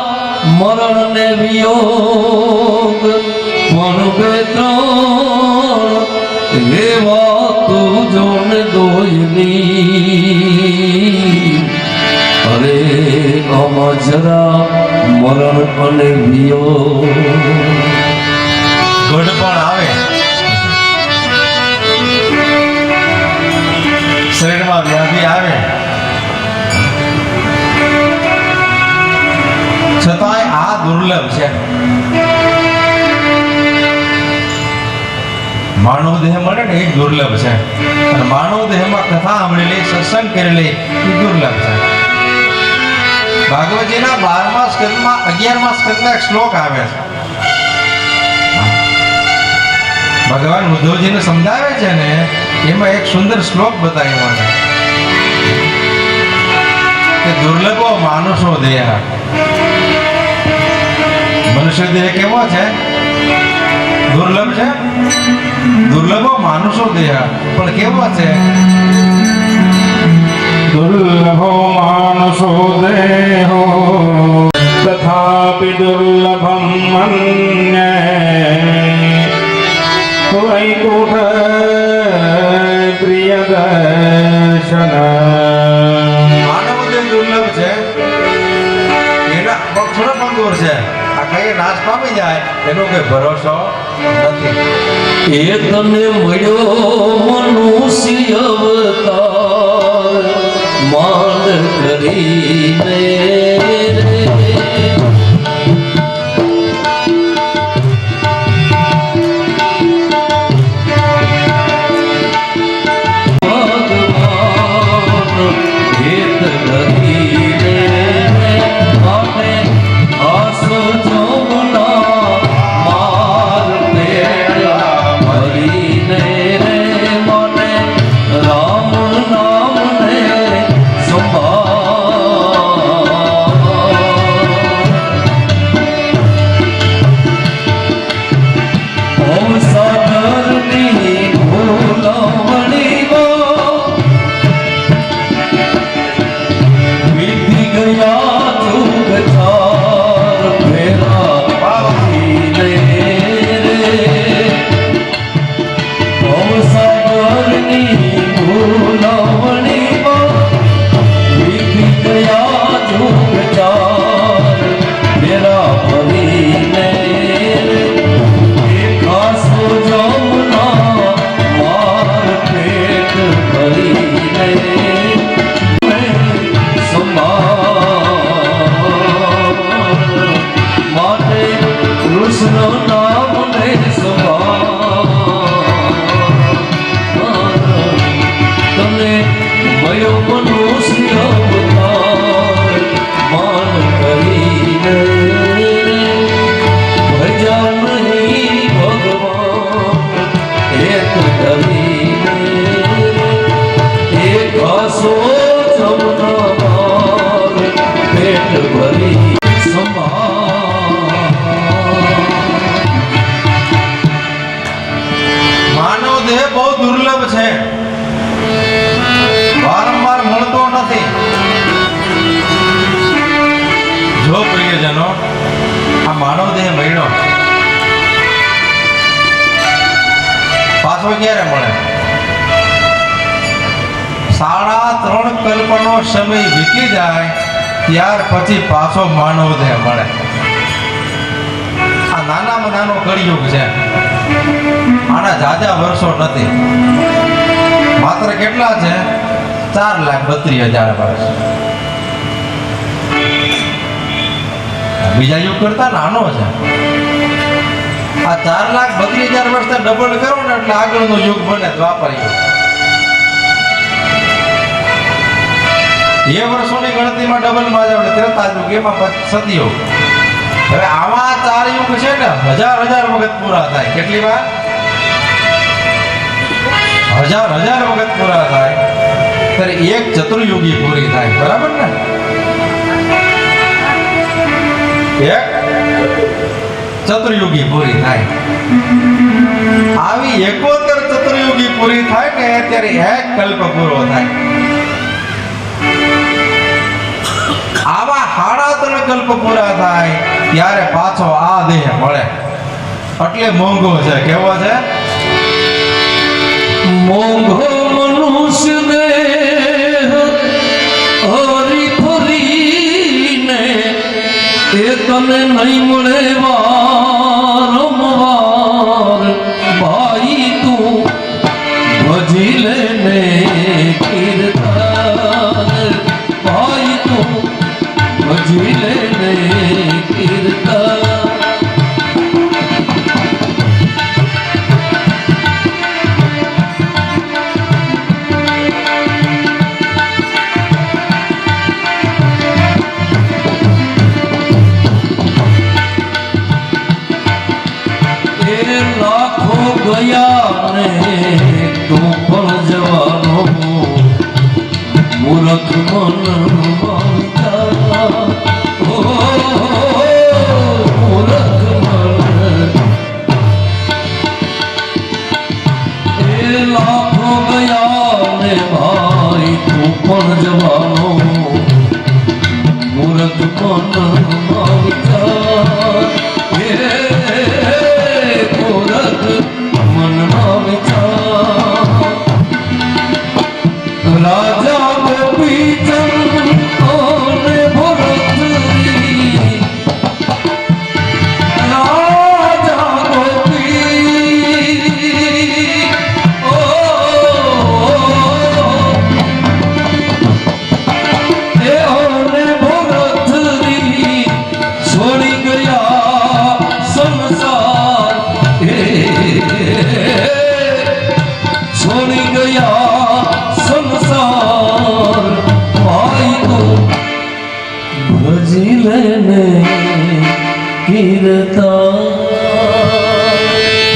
આમાં જરા મરણ અને વિયો ગઢ પણ આવે, શરીરમાં વ્યાધિ આવે, છતાંય આ દુર્લભ છે. માનવ દેહ મળે ને એ દુર્લભ છે, અને માનવ દેહમાં કથા સાંભળેલી, સત્સંગ કરેલી એ દુર્લભ છે. ભાગવતજીના 12મા સ્કંદમાં 11મા સ્કંદના એક શ્લોક આવે છે. ભગવાન ઉદ્ધવજીને સમજાવે છે ને, એમાં એક સુંદર શ્લોક બતાવ્યો છે કે દુર્લભો માનુષો દેહ. મનુષ્ય દેહ કેવો છે? દુર્લભ છે. દુર્લભો માનુષો દેહ પણ કેવો છે? दुर्लभो मानुषो देहो तथापि दुर्लभं मन्ये वैकुंठ प्रियदर्शन. માનવ દેહ દુર્લભ છે, એના પગ થોડા મંગોર છે, આ કઈ નાશ પામી જાય એનો કોઈ ભરોસો નથી. એ તને મળ્યો મનુષ્ય અવતાર માંડ કરીને પાછો ક્યારે મળે? 3.5 કલ્પનો સમય વીતી જાય ત્યાર પછી પાછો માનવ દેહ મળે. આ નાનામાં નાનો કળિયુગ છે, આના જાજા વર્ષો નથી. માત્ર કેટલા છે? 4,32,000 વર્ષ. બીજા યુગ કરતા નાનો છે. આ 4,32,000 વર્ષને ડબલ કરો ને એટલે આગળનો યુગ બને દ્વાપર યુગ. એ વર્ષોની ગણતરીમાં ડબલમાં જ આપણે ત્રેતા યુગ, એમાં સતયુગ. હવે આવા 4 યુગ છે ને 1000 વખત પૂરા થાય. કેટલી વાર? 1000 વખત પૂરા થાય ત્યારે એક ચતુર્યુગી પૂરી થાય. બરાબર ને? એક ચતુર્યુગી પૂરી થાય. આવી 71 ચતુર્યુગી પૂરી થાય ને ત્યારે એક કલ્પ પૂરો થાય. આવા 3.5 કલ્પ પૂરા થાય ત્યારે પાછો આ દેહ મળે. એટલે મોંઘો છે. કેવો છે? મોંઘો મનુષ્ય દેહ હરી ફરીને તને નહીં મળે વારંવાર ભાઈ તું ભજી લેને કીર્તન ભાઈ તું ભજી લેને કીર્તન ગયા ને તું પણ જવાનો મૂર્ખ મન મૂર્ખ મન એ લાખો ગયા ને ભાઈ તું પણ જવાનો મૂર્ખ મન રાજા ગોપીચંદ અને ભરતરી રાજા ગોપી અને ભરતરી છોડી ગયા સંસાર છોડી ગયા સંસાર ભાઈ તો ભજી લેને કીર્તન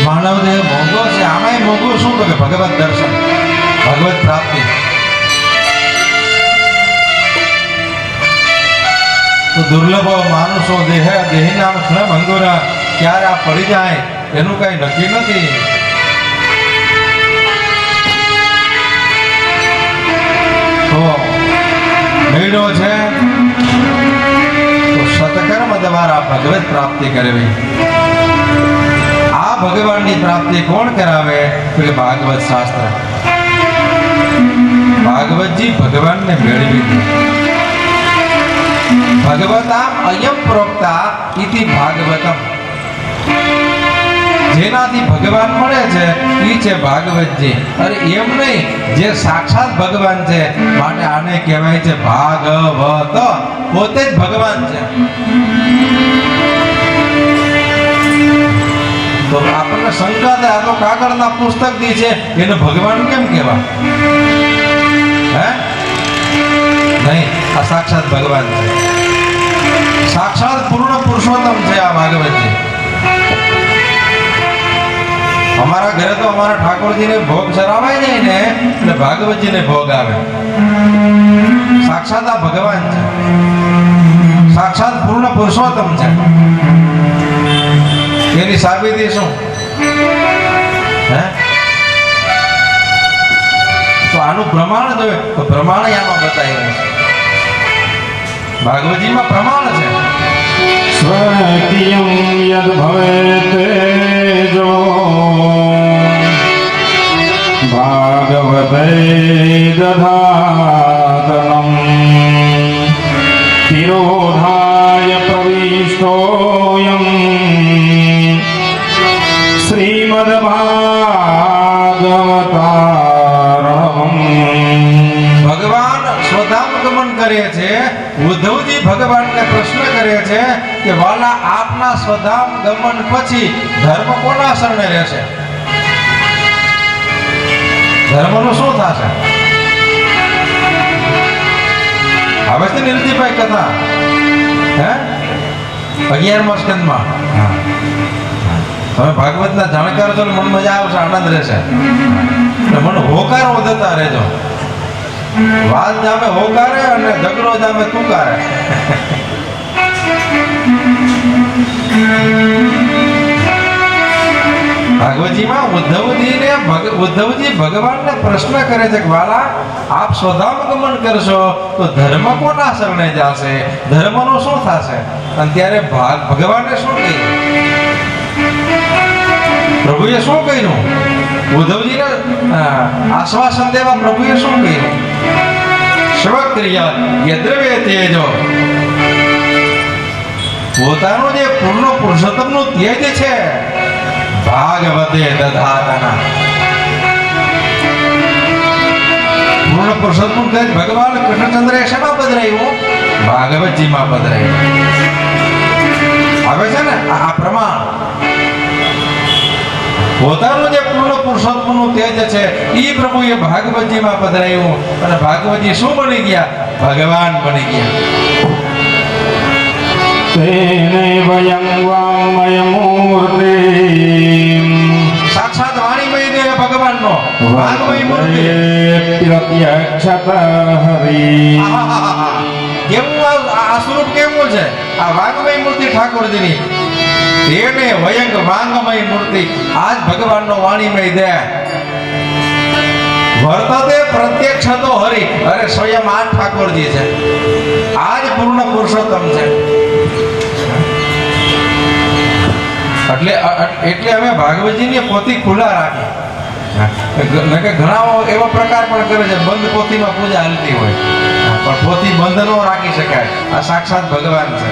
માનવદેહ મોંઘો છે, આમાંય મોંઘું શું તો કે ભગવત દર્શન, ભગવત પ્રાપ્તિ. તો દુર્લભ માનુષો દેહ દેહનામ ક્ષણ ભંગુરા, ક્યારે આ પડી જાય એનું કઈ નક્કી નથી. તો મેળો છે તો સતકર્મ દ્વારા ભગવત પ્રાપ્તિ કરવી. આ ભગવાનની પ્રાપ્તિ કોણ કરાવે? તો કે ભાગવત શાસ્ત્ર. ભાગવતજી ભગવાનને મેળવી દે. ભગવતામ અયમ પ્રોક્તા ઇતિ ભાગવતમ. જેનાથી ભગવાન મળે છે એ છે ભાગવતજી. અરે એમ નહીં, જે સાક્ષાત ભગવાન છે માટે આને કહેવાય છે ભાગવત. પોતે જ ભગવાન છે. તો આપણને શંકા થાય, આ તો કાગળના પુસ્તક દી છે, એને ભગવાન કેમ કહેવા? હે નહીં, આ સાક્ષાત ભગવાન છે. સાક્ષાત પૂર્ણ પુરુષોત્તમ છે આ ભાગવતજી. અમારા ઘરે તો અમારા ઠાકોરજીને ભોગ ચરાવાય જાય ને એટલે ભાગવતજીને ભોગ આવે. સાક્ષાત આ ભગવાન છે, સાક્ષાત પૂર્ણ પુરુષોત્તમ છે. એની સાબિતી શું? હે તો આનું પ્રમાણ જોઈએ તો પ્રમાણ આમાં બતાવી રહ્યું છે. ભાગવતજીમાં પ્રમાણ છે. સ્વકીયં યદ ભવેતેજો ભાગવતે દધાતનમ તિરોધાય પ્રવિષ્ટોયમ શ્રીમદ્ભાગવતારણમ. ભગવાન સ્વધામ ગમન કરે છે. ઉદ્ધવજી ભગવાનને પ્રશ્ન કરે છે કે વાલા, આપના સ્વધામ ગમન પછી ધર્મ કોના શરણે રહેશે? ધર્મનું શું થશે? હવે છે નિર્દીભાઈ કથા, હે 11મા સ્કંદમાં. તમે ભાગવતના જાણકાર છો, મન મજા આવશે, આનંદ રહેશે. મને હોકારો દેતા રહેજો. વાત જામે હોકારે અને ઝઘડો જામે તુકારે. ભાગવતજીમાં ઉદ્ધવજી ભગવાનને પ્રશ્ન કરે છે કે વાલા, આપ સ્વધામ ગમન કરશો તો ધર્મ કોના શરણે જશે? ધર્મનું શું થશે? અને ત્યારે ભગવાને શું કહ્યું? પ્રભુએ શું કહ્યું? ઉદ્ધવજીને આશ્વાસન દેવા પ્રભુએ શું કહ્યું? સ્વક્રિયા યદ્રવે તેજો પોતાનું જે પૂર્ણ પુરુષોત્તમનું તેજ છે ભાગવતે દધાતના. પૂર્ણ પુરુષોત્તમ તેજ ભગવાન કૃષ્ણચંદ્ર શેમાં પધરાયું? ભાગવતજીમાં પધરાયું. આવે છે ને આ પ્રમાણ. પોતાનું જે પૂર્ણ પુરુષોત્તમનું તેજ છે એ પ્રભુએ ભાગવતજીમાં પધરાયું અને ભાગવતજી શું બની ગયા? ભગવાન બની ગયા. तेने वयं वाङ्मयमूर्ति સાક્ષાત વાણીમય દેહ ભગવાનનો વાङ्મય મૂર્તિ. प्रत्यक्षत हरि આહાહાહા. કેવું આ સ્વરૂપ કેવું છે? આ વાङ्મય મૂર્તિ ઠાકોરજીની. તેને વયંગ વાङ्મય મૂર્તિ. આજ ભગવાનનો વાણીમય દેહ. વર્તતે પ્રત્યક્ષ તો હરિ. અરે સ્વયં આ ઠાકોરજી છે. આજ પૂર્ણ પુરુષોત્તમ છે. એટલે અમે ભાગવતજીની પોથી ખુલ્લા રાખી. કે ઘણા એવા પ્રકાર પણ કરે છે બંધ પોથીમાં પૂજા હાલતી હોય પણ પોથી બંધ ન રાખી શકાય. આ સાક્ષાત ભગવાન છે.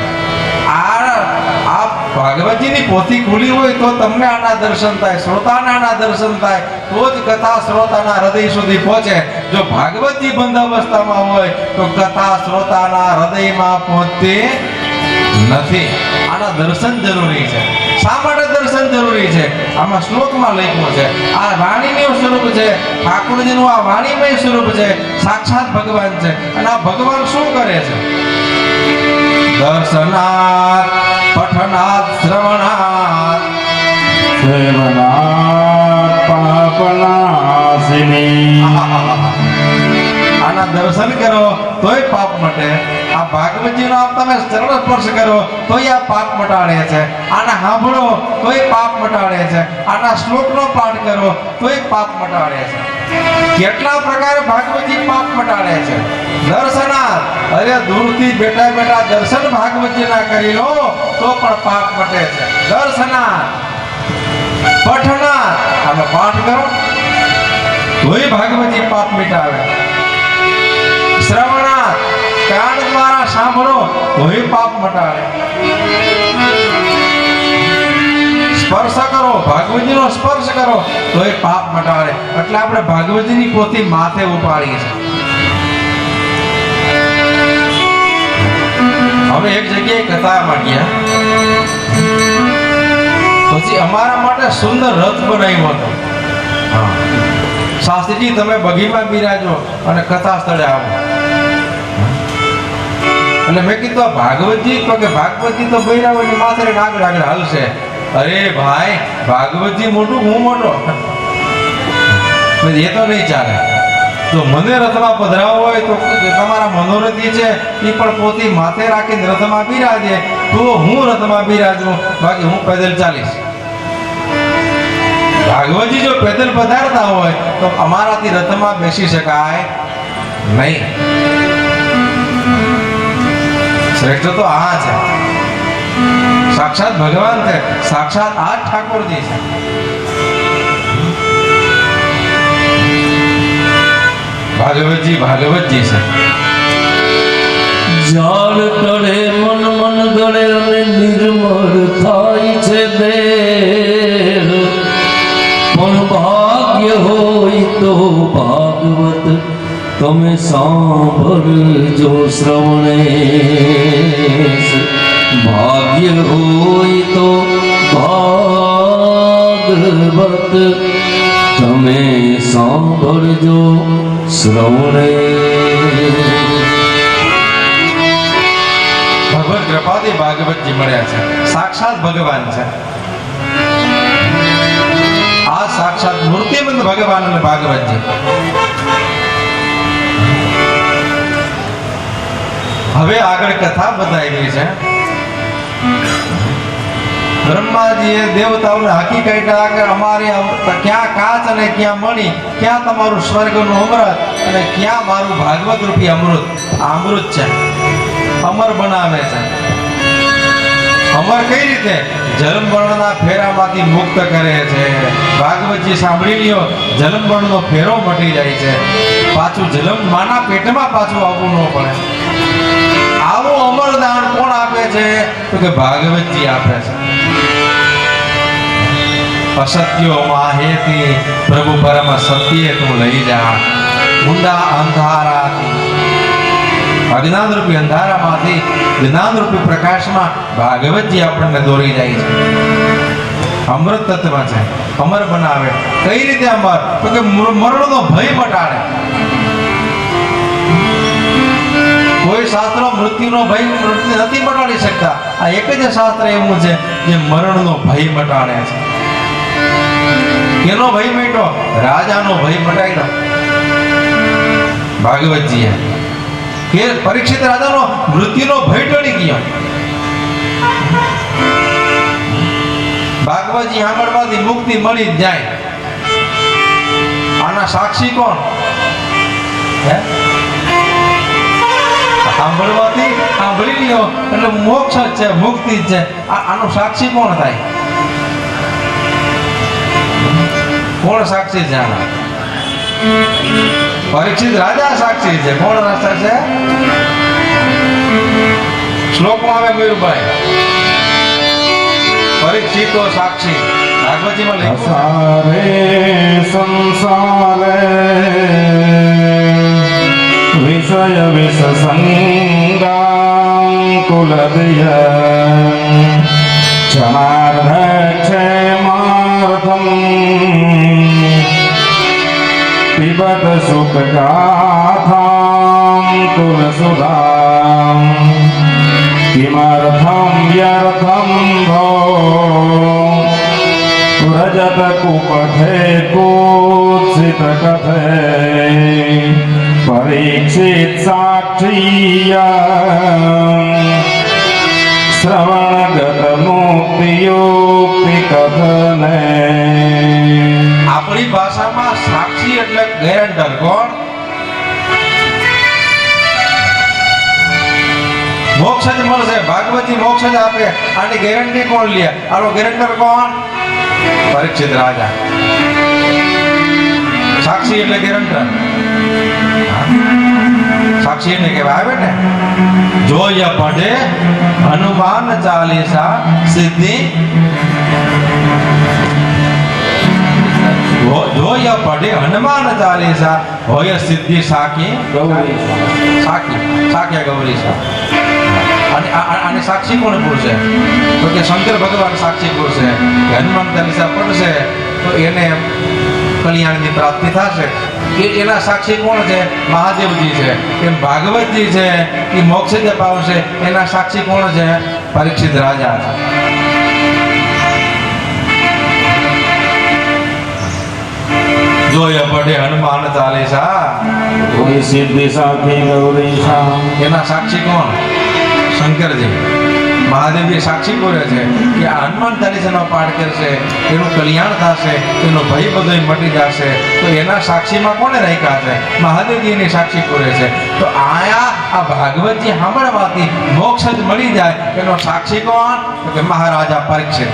આ ભાગવતજીની પોથી ખુલી હોય તો તમને આના દર્શન થાય, શ્રોતાના આના દર્શન થાય, તો જ કથા શ્રોતાના હૃદય સુધી પહોંચે. જો ભાગવતજી બંધ અવસ્થામાં હોય તો કથા શ્રોતાના હૃદયમાં પહોંચતી નથી. આના દર્શન જરૂરી છે. શા માટે દર્શન જરૂરી છે? આમાં શ્લોકમાં લખ્યું છે આ વાણીનું સ્વરૂપ છે. ઠાકોરજીનું આ વાણીમય સ્વરૂપ છે. સાક્ષાત ભગવાન છે. અને આ ભગવાન શું કરે છે? દર્શનાત પઠનાત શ્રવણાત सेवनात् पापनाशिनी આના દર્શન કરો તોય પાપ મટે. આ ભાગવતજીનો આમ તમે ચરણ સ્પર્શ કરો તોય આ પાપ મટાડે છે. આના સાંભળો તોય પાપ મટાડે છે. આના શ્લોકનો પાઠ કરો તોય પાપ મટાડે છે. કેટલા પ્રકારે ભાગવતજી પાપ મટાડે છે? દર્શનાર્થ. અરે દૂરથી બેઠા બેઠા દર્શન ભાગવતજીના કરી લો તો પણ પાપ મટે છે. દર્શનાર્થ. પઠનાર્થ. આનો પાઠ કરો તોય ભાગવતજી પાપ મિટાવે. શ્રવણાર્થ. કાન દ્વારા સાંભળો તોય પાપ મટાડે. સ્પર્શ કરો, ભાગવતજીનો સ્પર્શ કરો તોય પાપ મટાડે. એટલે આપણે ભાગવતજીની પોથી માથે ઉપાડીએ છીએ. હવે એક જગ્યાએ કથામાં ગયા પછી અમારા માટે સુંદર રથ બનાવ્યો હતો. હા, શાસ્ત્રીજી તમે બગીમાં બિરાજો અને કથા સ્થળે આવો. એટલે મેં કીધું આ ભાગવતજી તો કે ભાગવતજી તો બૈરાવની માથે આગળ આગળ હાલશે. અરે ભાઈ ભાગવતજી મોટું હું મોટો એ તો નહીં ચાલે. જો મને રથમાં પધરાવો હોય તો તમારા મનોરથી છે એ પણ પોતી માથે રાખીને રથમાં બિરાજે તો હું રથમાં બિરાજું, બાકી હું પેદલ ચાલીશ. ભાગવતજી જો પેદલ પધારતા હોય તો અમારાથી રથમાં બેસી શકાય નહીં. શ્રેષ્ઠ તો આ છે. સાક્ષાત ભગવાન છે. સાક્ષાત આ ઠાકોરજી છે. ભાગવતજી ભાગવતજી છે. જાળ ટળે મન મન ગળે અને નિર્મળ થાય છે દેહ. પણ ભાગ્ય હોય તો ભાગવત તમે સાંભળજો શ્રવણેશ. ભાગ્ય હોય તો ભાગવત તમે સાંભળજો શ્રવણેશ. ભગવત કૃપાથી ભાગવતજી મળ્યા છે. સાક્ષાત ભગવાન છે. આ સાક્ષાત મૂર્તિમંત ભગવાન અને ભાગવતજી. હવે આગળ કથા બતાવી છે. બ્રહ્માજીએ દેવતાઓને હાકી કાઢ્યા કે અમારે ક્યાં કાચ અને ક્યાં મણી, ક્યાં તમારું સ્વર્ગનું અમૃત અને ક્યાં મારું ભાગવત રૂપી અમૃત. આ અમૃત છે, અમર બનાવે છે. અમર કઈ રીતે? જલમબળના ફેરામાંથી મુક્ત કરે છે. ભાગવતજી સાંભળી લ્યો, જલમબળનો ફેરો મટી જાય છે. પાછું જલમ માના પેટમાં પાછું આવવું ન પડે. આવું અમરદાન કોણ આપે છે? તો કે ભાગવતજી આપે છે. અસત્યો માહેતી પ્રભુ પરમ સત્ય તું લઈ જા. મુંડા અંધારાથી અજ્ઞાન રૂપી અંધારામાંથી જ્ઞાન રૂપી પ્રકાશમાં ભાગવતજી આપણને દોરી જાય છે. અમૃત તત્વ છે, અમર બનાવે. કઈ રીતે અમર? તો કે મરણનો ભય મટાડે. કોઈ શાસ્ત્રો મૃત્યુનો ભય નથી મટાડી શકતા. આ એક જ શાસ્ત્ર એવું છે જે મરણનો ભય મટાડે છે. કેનો ભય મટ્યો? રાજાનો ભય મટાડ્યો ભાગવતજીએ. કે પરીક્ષિત રાજાનો મૃત્યુનો ભય ટળી ગયો. ભાગવતજી સાંભળવાથી મુક્તિ મળી જ જાય. આના સાક્ષી કોણ? સાંભળવાથી સાંભળી લ્યો એટલે મોક્ષ જ છે, મુક્તિ જ છે. આનો સાક્ષી કોણ થાય? કોણ સાક્ષી છે આના? પરીક્ષિત રાજા સાક્ષી છે. કોણ રાજા છે? શ્લોકમાં આવે મયુરભાઈ, પરીક્ષિતો સાક્ષી. ભાગવતજીમાં લખ્યું અસારે સંસારે વિષય વિષસંગાંકુલદય ક્ષમાર્ધક્ષેમાર્થમ પિબત સુખગાથાં તુલસુધાં કિમર્થં વ્યર્થં ભો વ્રજત કુપથે કુત્સિત કથે પરીક્ષિત સાક્ષીય શ્રવણગત મુક્તિયુક્તિ કથને. આપણી ભાષામાં સાક્ષી એટલે ગેરંટર. કોણ? મોક્ષ જ મળશે. ભાગવતજી મોક્ષ જ આપે. આની ગેરંટી કોણ લે? આનો ગેરંટર કોણ? પરીક્ષિત રાજા. સાક્ષી એટલે ગેરંટર. સાક્ષી ને કહેવાય આવે ને, જોય પડે હનુમાન ચાલીસા સિદ્ધિ. જોય પડે હનુમાન ચાલીસા હોય સિદ્ધિ સાખી ગૌરી સાખી સાખ્યા ગૌરી સા. આને સાક્ષી કોણ પૂછે? તો કે શંકર ભગવાન સાક્ષી પૂછે કે હનુમાન ચાલીસા પડશે તો એને કલ્યાણની પ્રાપ્તિ થશે. એના સાક્ષી કોણ છે? મહાદેવજી છે. એમ ભાગવતજી છે એ મોક્ષ જ પામશે. એના સાક્ષી કોણ છે? પરીક્ષિત રાજા છે. જોય પડે હનુમાન ચાલીસા કોઈ સિદ્ધિ સાખી ગૌરી એના સાક્ષી કોણ? શંકરજી. મહાદેવજી સાક્ષી બોલે છે કે આ હનુમાન ચાલીસાનો પાઠ કરશે એનું કલ્યાણ થશે, એનો ભય બધો મટી જશે. તો એના સાક્ષીમાં કોને રાખ્યા છે? મહાદેવજી એની સાક્ષી બોલે છે. તો આયા આ ભાગવતજી સાંભળવાથી મોક્ષ જ મળી જાય. એનો સાક્ષી કોણ? તો કે મહારાજા પરીક્ષિત.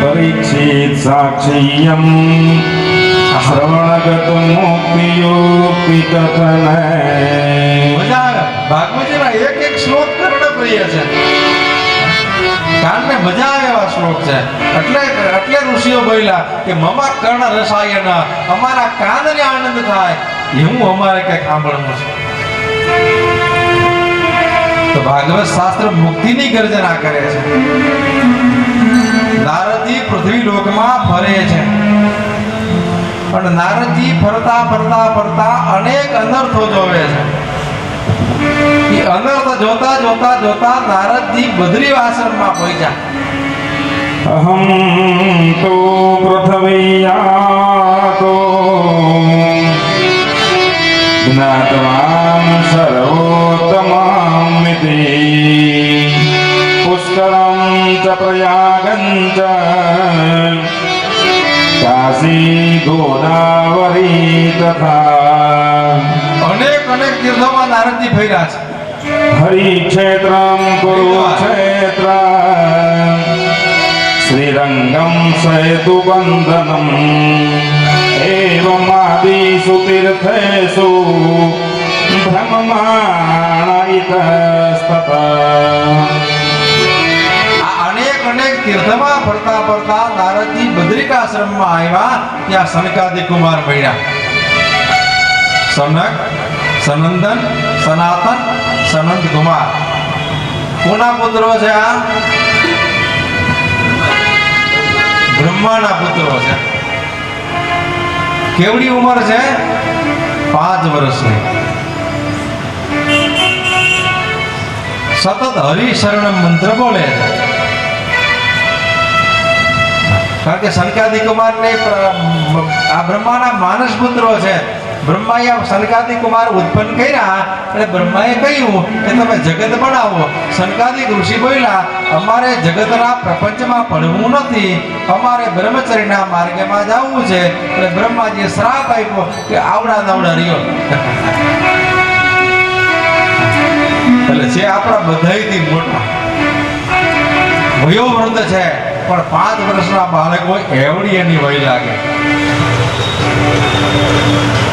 પરીક્ષિત સાક્ષીયમ શ્રવણગત મુક્તિયુક્તિ કથને. મજા આવે. ભાગવતજીના એક એક શ્લોક કર્ણપ્રિય છે. કાનને મજા આવે એવા શ્લોક છે. એટલે ઋષિઓ બોલ્યા કે મમા કર્ણ રસાયન, અમારા કાનને આનંદ થાય એવું અમારે કંઈક સાંભળવું છે. તો ભાગવત શાસ્ત્ર મુક્તિની ગર્જના કરે છે. નારદજી પૃથ્વી લોકમાં ફરે છે પણ નારદજી ફરતા ફરતા ફરતા અનેક અનર્થો જોવે છે. એ અનર્થ જોતા જોતા જોતા નારદજી બદ્રી આશ્રમમાં પહોંચ્યા. અહમ તો પૃથ્વીયાતો જ્ઞાતવાન સર્વોત્તમામિતિ પુષ્કરમ ચ પ્રયાગં ચ કાશી ગોદાવરી તથા. અનેક અનેક તીર્થોમાં નારદજી ફર્યા છે. હરિક્ષેત્રમ કુરુક્ષેત્ર શ્રીરંગમ સેતુબંધનમ એવમાદિષુ તીર્થેષુ ભ્રમમાણ ઇતસ્તતઃ. બદ્રિકાશ્રમમાં આવ્યા ત્યાં સનકાદિક કુમાર મળ્યા. સનક, સનંદન, સનાતન, સનંદ કુમાર. કોના પુત્રો છે આ? બ્રહ્માના પુત્રો છે. કેવડી ઉંમર છે? 5 વર્ષની. સતત હરિશરણમ મંત્ર બોલે છે. કારણ કે સનકાદિક કુમારને આ બ્રહ્માના માનસ પુત્રો છે. બ્રહ્માએ આ સનકાદિક કુમાર ઉત્પન્ન કર્યા એટલે બ્રહ્માએ કહ્યું કે તમે જગત બનાવો. સનકાદિક ઋષિ બોલ્યા અમારે જગતના પ્રપંચમાં પડવું નથી, અમારે બ્રહ્મચર્યના માર્ગમાં જવું છે. એટલે બ્રહ્માજીએ શ્રાપ આપ્યો કે આવડા નવડા રહ્યો. એટલે છે આપણા બધાયથી મોટા વયોવૃદ્ધ છે, પણ 5 વર્ષના બાળકો એવડી એની વય લાગે.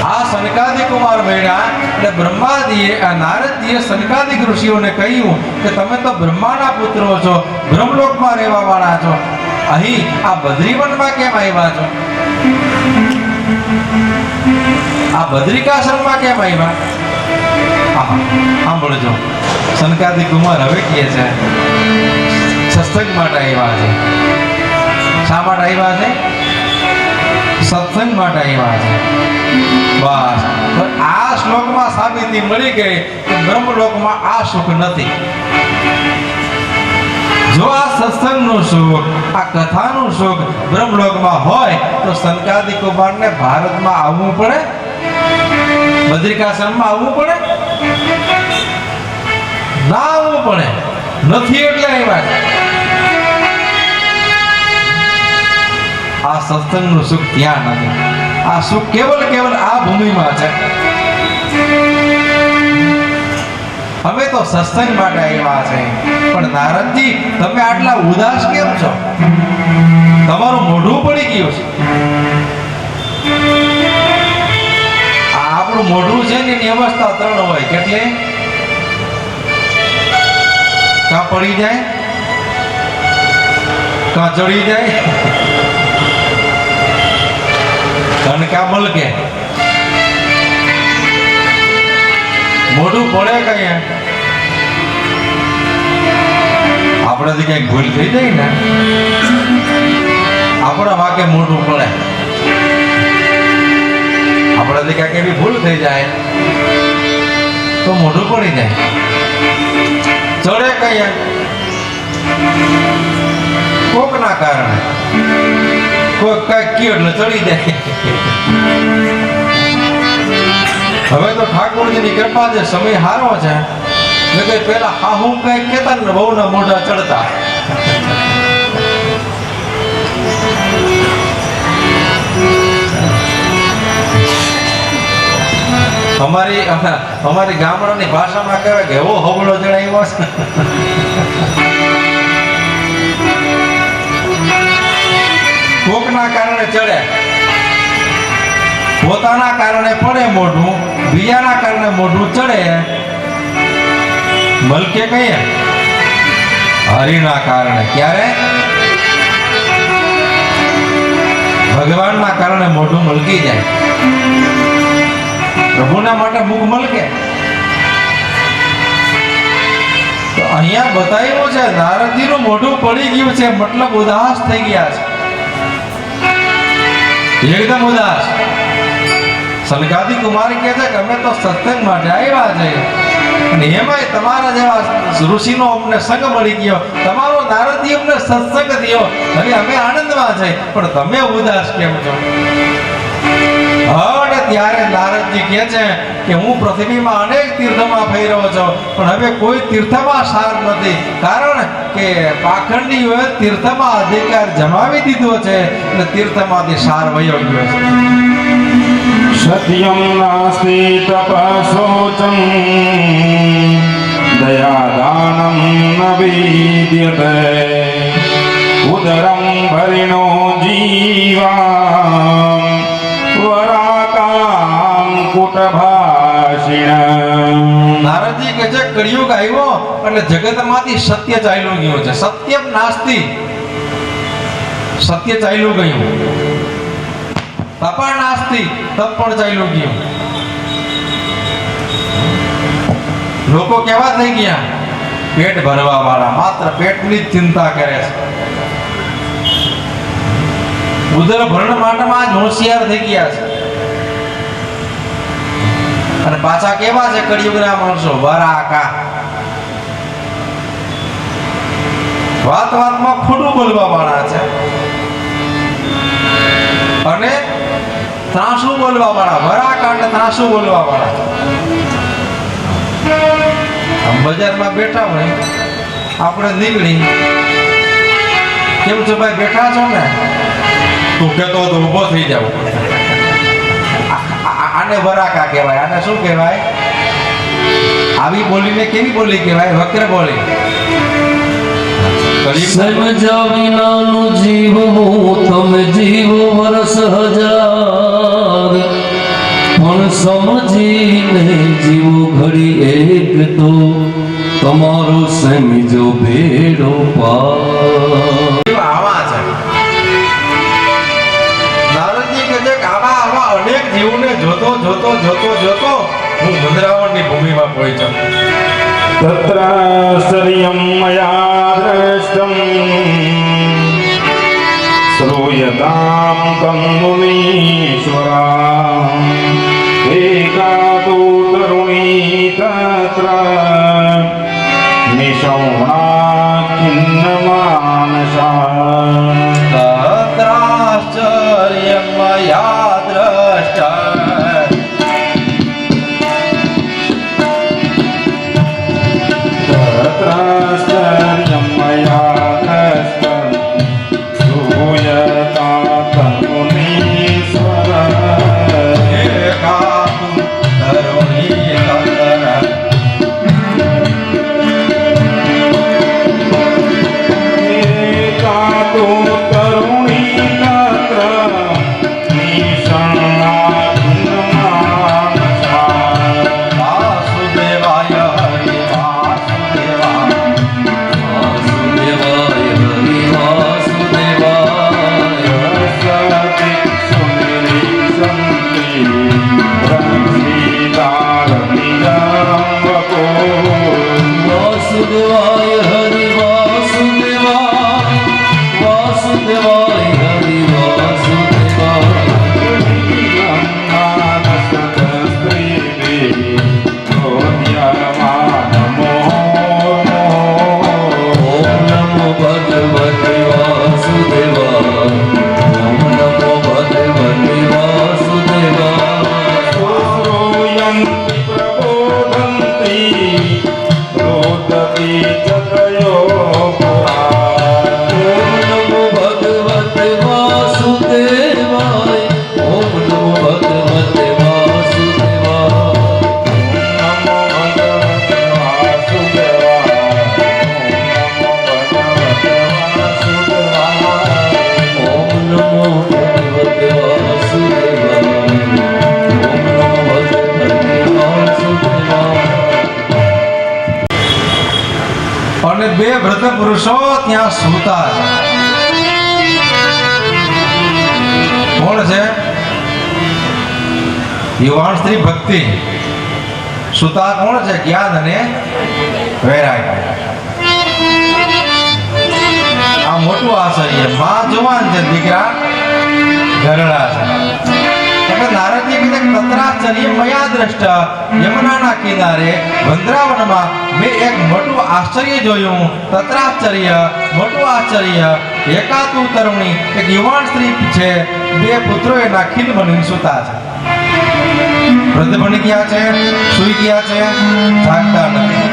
આ સનકાદિક કુમાર બન્યા એટલે બ્રહ્માજીએ આ નારદજીએ સનકાદિક ઋષિઓને કહ્યું કે તમે તો બ્રહ્માના પુત્રો છો, બ્રહ્મલોકમાં રહેવા વાળા છો, અહીં આ બદ્રીવનમાં કેમ આવ્યા છો? આ બદ્રિકાશ્રમમાં કેમ આવ્યા? સાંભળજો. સનકાદિક કુમાર હવે કહે છે સત્સંગ માટે આવ્યા છે. શા માટે આવ્યા છે? સત્સંગ માટે આવ્યા છે. બસ આ શ્લોકમાં સાબિતી મળી ગઈ કે બ્રહ્મલોકમાં આ સુખ નથી. જો આ સત્સંગનું સુખ, આ કથાનું સુખ બ્રહ્મલોકમાં હોય તો સનકાદિક કુમારને ભારતમાં આવવું પડે? બદ્રિકાશ્રમમાં આવવું પડે? ના આવવું પડે. નથી એટલે આવ્યા છે. આ સત્સંગનું સુખ ત્યાં નથી. આ સુખ કેવલ આ ભૂમિમાં છે. અમે તો સત્સંગ માટે આવ્યા છે. પણ નારદજી તમે આટલા ઉદાસ કેમ છો? તમારું મોઢું પડી ગયું છે. આ આપણું મોઢું છે ને એની અવસ્થા 3 હોય. કેટલી? કાં પડી જાય, કાં ચડી જાય, અને કાં બલકે. મોઢું પડે કઈ આપણાથી ક્યાંક ભૂલ થઈ જાય ને, આપણા વાકે મોઢું પડે. આપણાથી ક્યાંક એવી ભૂલ થઈ જાય તો મોઢું પડી જાય. ચડે કઈ કોકના કારણે, કોક કઈ કયો એટલે ચડી જાય. હવે તો ઠાકોરજીની કૃપા છે, સમય હારો છે. એટલે પેલા હાહુ કઈ કેતા ને બહુના મોઢા ચડતા. અમારી ગામડાની ભાષામાં કહેવાય કે એવો હવળો ચડાવ્યો છે. કોકના કારણે ચડે, પોતાના કારણે પડે મોઢું, બીજાના કારણે મોઢું ચડે. મલકે કહીએ હરિના કારણે. ક્યારે? ભગવાનના કારણે મોઢું મલકી જાય. પ્રભુના માટે મુખ મલકે. તો અહીંયા બતાવ્યું છે નારદજીનું મોઢું પડી ગયું છે, મતલબ ઉદાસ થઈ ગયા છે, એકદમ ઉદાસ. સનકાદિક કુમાર કહે છે કે અમે તો સત્સંગ માટે આવ્યા છે અને એમાંય તમારા જેવા ઋષિનો અમને સંગ મળી ગયો, તમારો નારદજી અમને સત્સંગ થયો, હવે અમે આનંદમાં છે, પણ તમે ઉદાસ કેમ છો? અને ત્યારે નારદજી કહે છે કે હું પૃથ્વીમાં અનેક તીર્થમાં ફર્યો છું, પણ હવે કોઈ તીર્થમાં સાર નથી, કારણ કે પાખંડીઓએ તીર્થમાં અધિકાર જમાવી દીધો છે, એટલે તીર્થમાંથી સાર વયો ગયો છે. સત્યમ નાસ્તિ તપસોચમ દયાદાનમ ન વિદ્યતે ઉદરમ ભરિણો જીવા વરાકામ કુટભાષિણ. નારદજી કહે છે કળિયુગ આવ્યો એટલે જગતમાંથી સત્ય ચાલ્યું ગયું છે. સત્યમ નાસ્તિ, સત્ય ચાલ્યું ગયું, તપા નાસ્તી તપ પણ ચાલ્યું ગયું. લોકો કેવા થઈ ગયા? પેટ ભરવા વાળા, માત્ર પેટની જ ચિંતા કરે છે. ઉદર ભરણ માંડમાં જ હોશિયાર થઈ ગયા છે. અને પાછા કેવા છે કળિયુગના માણસો? વરાકા. વાત વાતમાં ખોટું બોલવા વાળા છે અને ત્રાસુ બોલવા વાળા. વરાકા એટલે ત્રાસુ બોલવા વાળા. આમ બજારમાં બેઠા હોય, આપણે નીકળી, કેમ છો ભાઈ, બેઠા છો ને? તું કહેતો તો ઊભો થઈ જાવ. આને વરાકા કહેવાય. આને શું કહેવાય? આવી બોલીને કેવી બોલી કહેવાય? વક્ર બોલી. સમજા વિનાનું જીવવું તમે જીવો વર્ષ હજાર, પણ સમજીને જીવો ઘડી એક તો તમારો સમજો ભેડો પાર. આવા છે નારદજી કહે છે કે આવા અનેક જીવોને જોતો જોતો જોતો જોતો હું વૃંદાવનની ભૂમિમાં પહોંચ્યો. તત્રાશ્ચર્યં મયા દ્રષ્ટં શ્રૂયતાં तं મુનીશ્વરા એકા તુ તરુણી તત્ર નિશૌણા ખિન્નમાનસા તત્રાશ્ચર્યં મયા દ્રષ્ટં તત્રાશ્ચર્યં મયા દ્રષ્ટં શ્રૂયતાં तं મુનીશ્વરા એકા તુ તરુણી તત્ર એકા તુ તરુણી તત્ર નિશૌણા ખિન્નમાનસા વાસુદેવાય હરિ વાસુદેવાય. વાસુદેવાય હરિ વાસુદેવાય. સતિ સુનિરી સંતિ રક્ષિતારતિરંબકો વાસુદેવાય હરિ વાસુદેવાય. વાસુદેવાય હરિ વાસુદેવાય. ઓમ નમો ભગવતે વાસુદેવાય. ઓમ નમો ભગવતે વાસુદેવાય. ઓમ નમો ભગવતે વાસુદેવાય. ઓમ નમો ભગવતે વાસુદેવાય. ઓમ નમો ભગવતે વાસુદેવાય. ઓમ નમો ભગવતે વાસુદેવાય. અને બે વ્રત પુરુષો ત્યાં સૂતા છે. કોણ છે? યુવાન સ્ત્રી ભક્તિ. સૂતા કોણ છે? જ્ઞાન અને વૈરાગ્ય. આ મોટું આશ્ચર્ય. માં જવાન છે, દીકરા ઘરડા છે. એટલે નારદજી કીધે તત્રાશ્ચર્ય મયા દ્રષ્ટા. યમુનાના કિનારે વૃંદાવનમાં મેં એક મોટું આશ્ચર્ય જોયું. તત્રાશ્ચર્ય, મોટું આશ્ચર્ય. એકાતુ તરુણી, એક યુવાન સ્ત્રી છે, બે પુત્રો એના ખીલ બની સૂતા છે. વૃદ્ધ બની ગયા છે, સૂઈ ગયા છે, જાગતા નથી.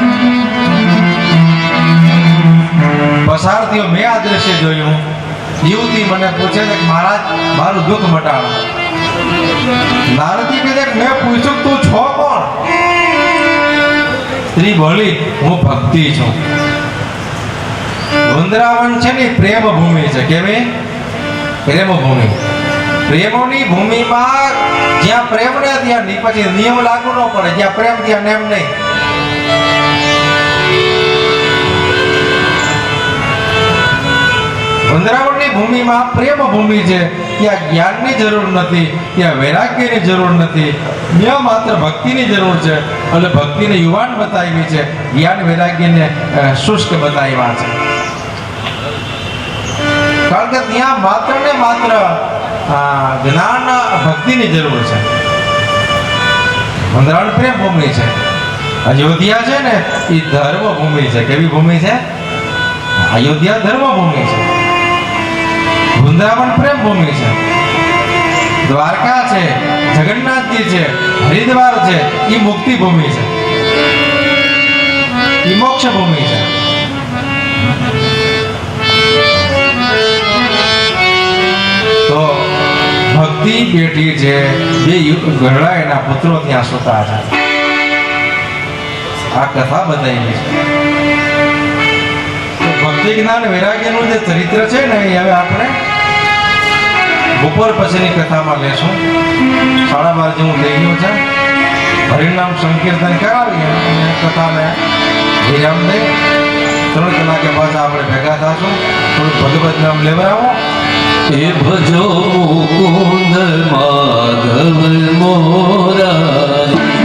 પસાર થયો, મેં આ દ્રશ્ય જોયું. યુવતી મને પૂછે છે કે મહારાજ મારું દુઃખ મટાડો. નારદજી કહે મેં પૂછ્યું તું છો કોણ? સ્ત્રી બોલી હું ભક્તિ છું. વૃંદાવન છે ને પ્રેમ ભૂમિ છે. કેવી? પ્રેમ ભૂમિ. પ્રેમોની ભૂમિમાં જ્યાં પ્રેમ ને ત્યાં પછી નિયમ લાગુ ન પડે. જ્યાં પ્રેમ ત્યાં નેમ નહીં. વૃંદાવનની ભૂમિમાં પ્રેમ ભૂમિ છે, ત્યાં જ્ઞાનની જરૂર નથી, ત્યાં વૈરાગ્યની જરૂર નથી, ત્યાં માત્ર ભક્તિની જરૂર છે. એટલે ભક્તિને યુવાન બતાવી છે, જ્ઞાન વૈરાગ્યને શુષ્ક બતાવ્યા છે. કારણ કે ત્યાં માત્ર ને માત્ર જ્ઞાન ભક્તિની જરૂર છે. વંદરાવન પ્રેમ ભૂમિ છે. અયોધ્યા છે ને એ ધર્મ ભૂમિ છે. કેવી ભૂમિ છે? અયોધ્યા ધર્મ ભૂમિ છે. વૃંદાવન પ્રેમ ભૂમિ છે. દ્વારકા છે, જગન્નાથજી છે, હરિદ્વાર છે, એ મુક્તિ ભૂમિ છે, એ મોક્ષ ભૂમિ છે. તો ભક્તિ બેઠી છે, બે ઘરડા એના પુત્રો ત્યાં સુતા છે. આ કથા બતાવી છે. તો ભક્તિ જ્ઞાન વૈરાગ્યનું જે ચરિત્ર છે ને એ હવે આપણે બપોર પછીની કથામાં લેશું. 12:30 જેવું થઈ ગયું છે. હરિનામ સંકીર્તન કરાવીએ અને કથાને વિરામ દે. 3 કલાકે પાછા આપણે ભેગા થશું. થોડું ભગવત નામ લેવડાવો. એ ભજો મુકુંદ માધવ મોરારી